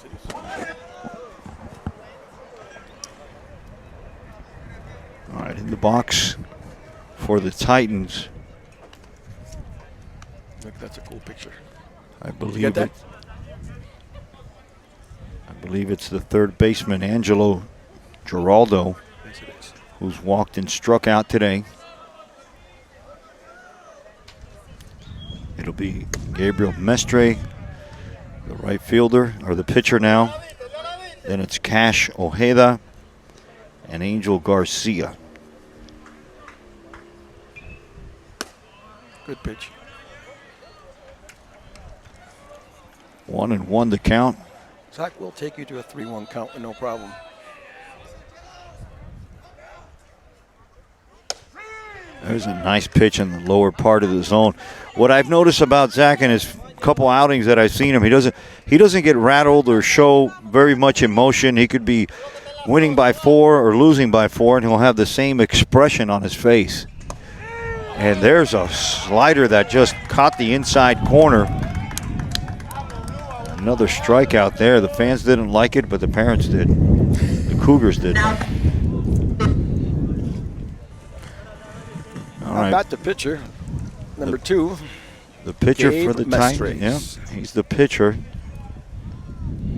S1: All right, in the box for the Titans.
S3: Look, that's a cool picture.
S1: I believe it's the third baseman, Angelo Giraldo,
S3: Yes, it is.
S1: who's walked and struck out today. It'll be Gabriel Mestre, the right fielder, or the pitcher now. Then it's Cash Ojeda and Angel Garcia.
S3: Good pitch.
S1: 1-1 to count.
S3: Zach will take you to a 3-1 count with no problem.
S1: There's a nice pitch in the lower part of the zone. What I've noticed about Zach in his couple outings that I've seen him, he doesn't get rattled or show very much emotion. He could be winning by 4 or losing by 4, and he'll have the same expression on his face. And there's a slider that just caught the inside corner. Another strikeout there. The fans didn't like it, but the parents did. The Cougars did. All right.
S3: About the pitcher, number 2.
S1: The pitcher
S3: Gabe
S1: for the
S3: Mestre.
S1: Titans. Yeah, he's the pitcher.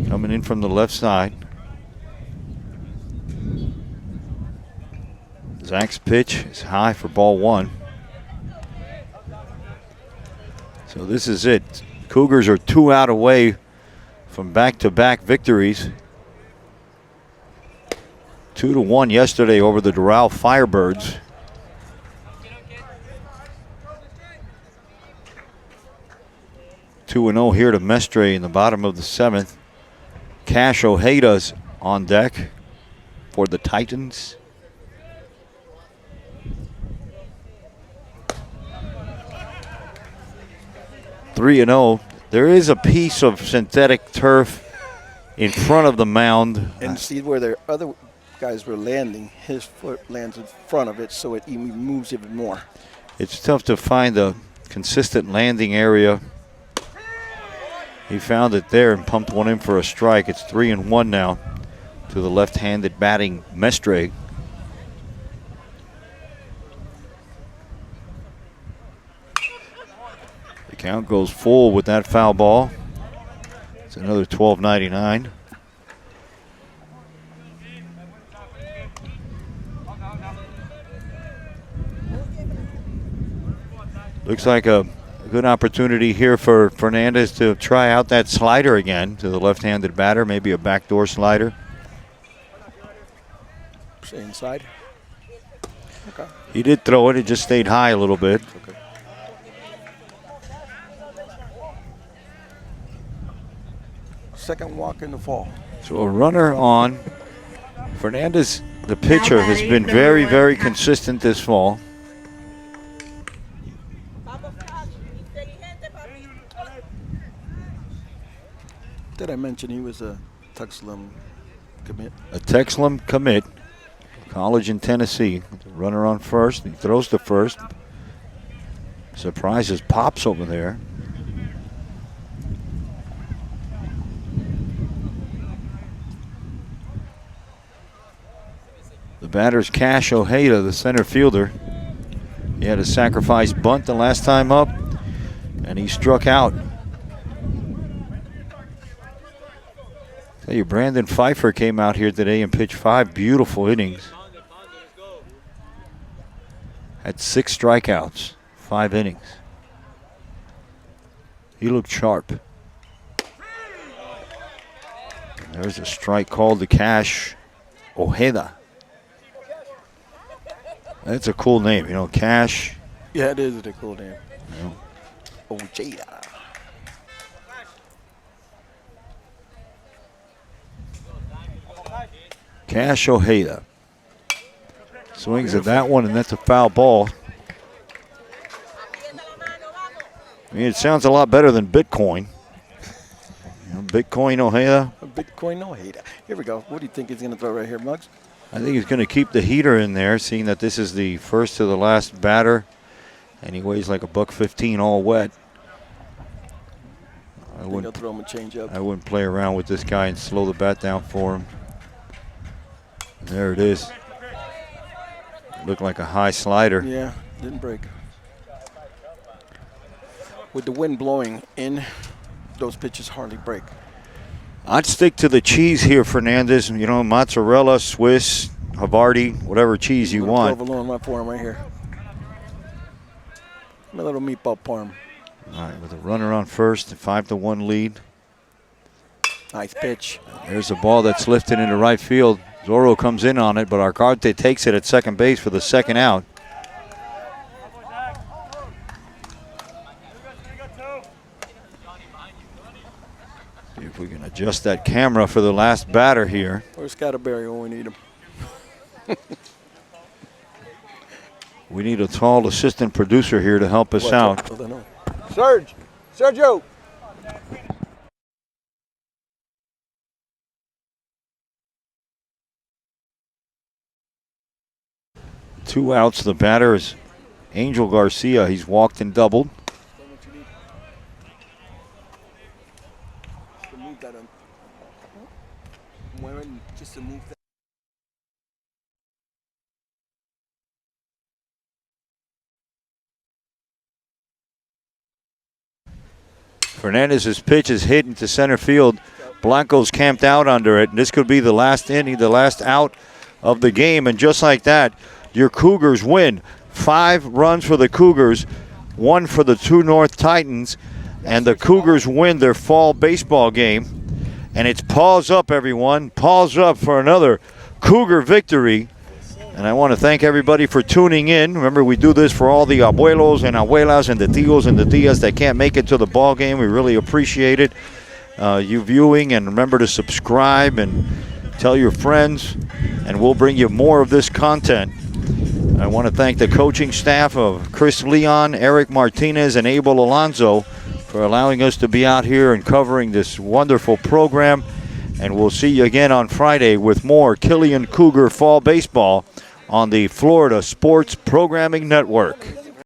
S1: Coming in from the left side. Zach's pitch is high for ball 1. So this is it. Cougars are 2 out away from back-to-back victories. 2-1 yesterday over the Doral Firebirds. 2-0 here to Mestre in the bottom of the 7th. Cash Ojeda's on deck for the Titans. (3-0). There is a piece of synthetic turf in front of the mound.
S3: And see where the other guys were landing, his foot lands in front of it, so it even moves even more.
S1: It's tough to find a consistent landing area. He found it there and pumped one in for a strike. It's 3-1 now to the left-handed batting Mestre. The count goes full with that foul ball. It's another 12.99. Looks like a good opportunity here for Fernandez to try out that slider again to the left-handed batter, maybe a backdoor slider.
S3: Stay inside. Okay.
S1: He did throw it. It just stayed high a little bit.
S3: Okay. Second walk in the fall.
S1: So a runner on. Fernandez, the pitcher, has been very, very consistent this fall.
S3: Did I mention he was a Tuxlam commit?
S1: A Tuxlam commit, college in Tennessee. Runner on first. He throws to first. Surprises Pops over there. The batter's Cash Ojeda, the center fielder. He had a sacrifice bunt the last time up, and he struck out. Tell you, Brandon Pfeiffer came out here today and pitched 5 beautiful innings. Had 6 strikeouts, 5 innings. He looked sharp. And there's a strike called to Cash Ojeda. That's a cool name, you know, Cash.
S3: Yeah, it is a cool name.
S1: Yeah.
S3: Ojeda.
S1: Cash Ojeda. Swings at that one, and that's a foul ball. I mean, it sounds a lot better than Bitcoin. You know, Bitcoin Ojeda.
S3: Bitcoin Ojeda. Here we go. What do you think he's going to throw right here, Muggs?
S1: I think he's going to keep the heater in there, seeing that this is the first to the last batter, and he weighs like a $115 all wet.
S3: I think he'll throw him a change-up.
S1: I wouldn't play around with this guy and slow the bat down for him. And there it is. Looked like a high slider.
S3: Yeah, didn't break. With the wind blowing in, those pitches hardly break.
S1: I'd stick to the cheese here, Fernandez. You know, mozzarella, Swiss, Havarti, whatever cheese you want.
S3: Provolone right for him right here. My little meatball parm.
S1: All right, with a runner on first, a 5-1 lead.
S3: Nice pitch.
S1: There's a ball that's lifted into right field. Zorro comes in on it, but Arcarte takes it at second base for the second out. See if we can adjust that camera for the last batter here.
S3: Where's Scatterberry when we need him?
S1: We need a tall assistant producer here to help us out.
S3: Sergio.
S1: 2 outs. The batter is Angel Garcia. He's walked and doubled. Fernandez's pitch is hit into center field. Blanco's camped out under it, and this could be the last inning, the last out of the game. And just like that, your Cougars win. 5 runs for the Cougars, 1 for the 2 North Titans, and the Cougars win their fall baseball game. And it's paws up, everyone. Paws up for another Cougar victory And I want to thank everybody for tuning in. Remember, we do this for all the abuelos and abuelas and the tios and the tias that can't make it to the ball game. We really appreciate it, you viewing. And remember to subscribe and tell your friends, and we'll bring you more of this content. I want to thank the coaching staff of Chris Leon, Eric Martinez, and Abel Alonso for allowing us to be out here and covering this wonderful program. And we'll see you again on Friday with more Killian Cougar Fall Baseball on the Florida Sports Programming Network.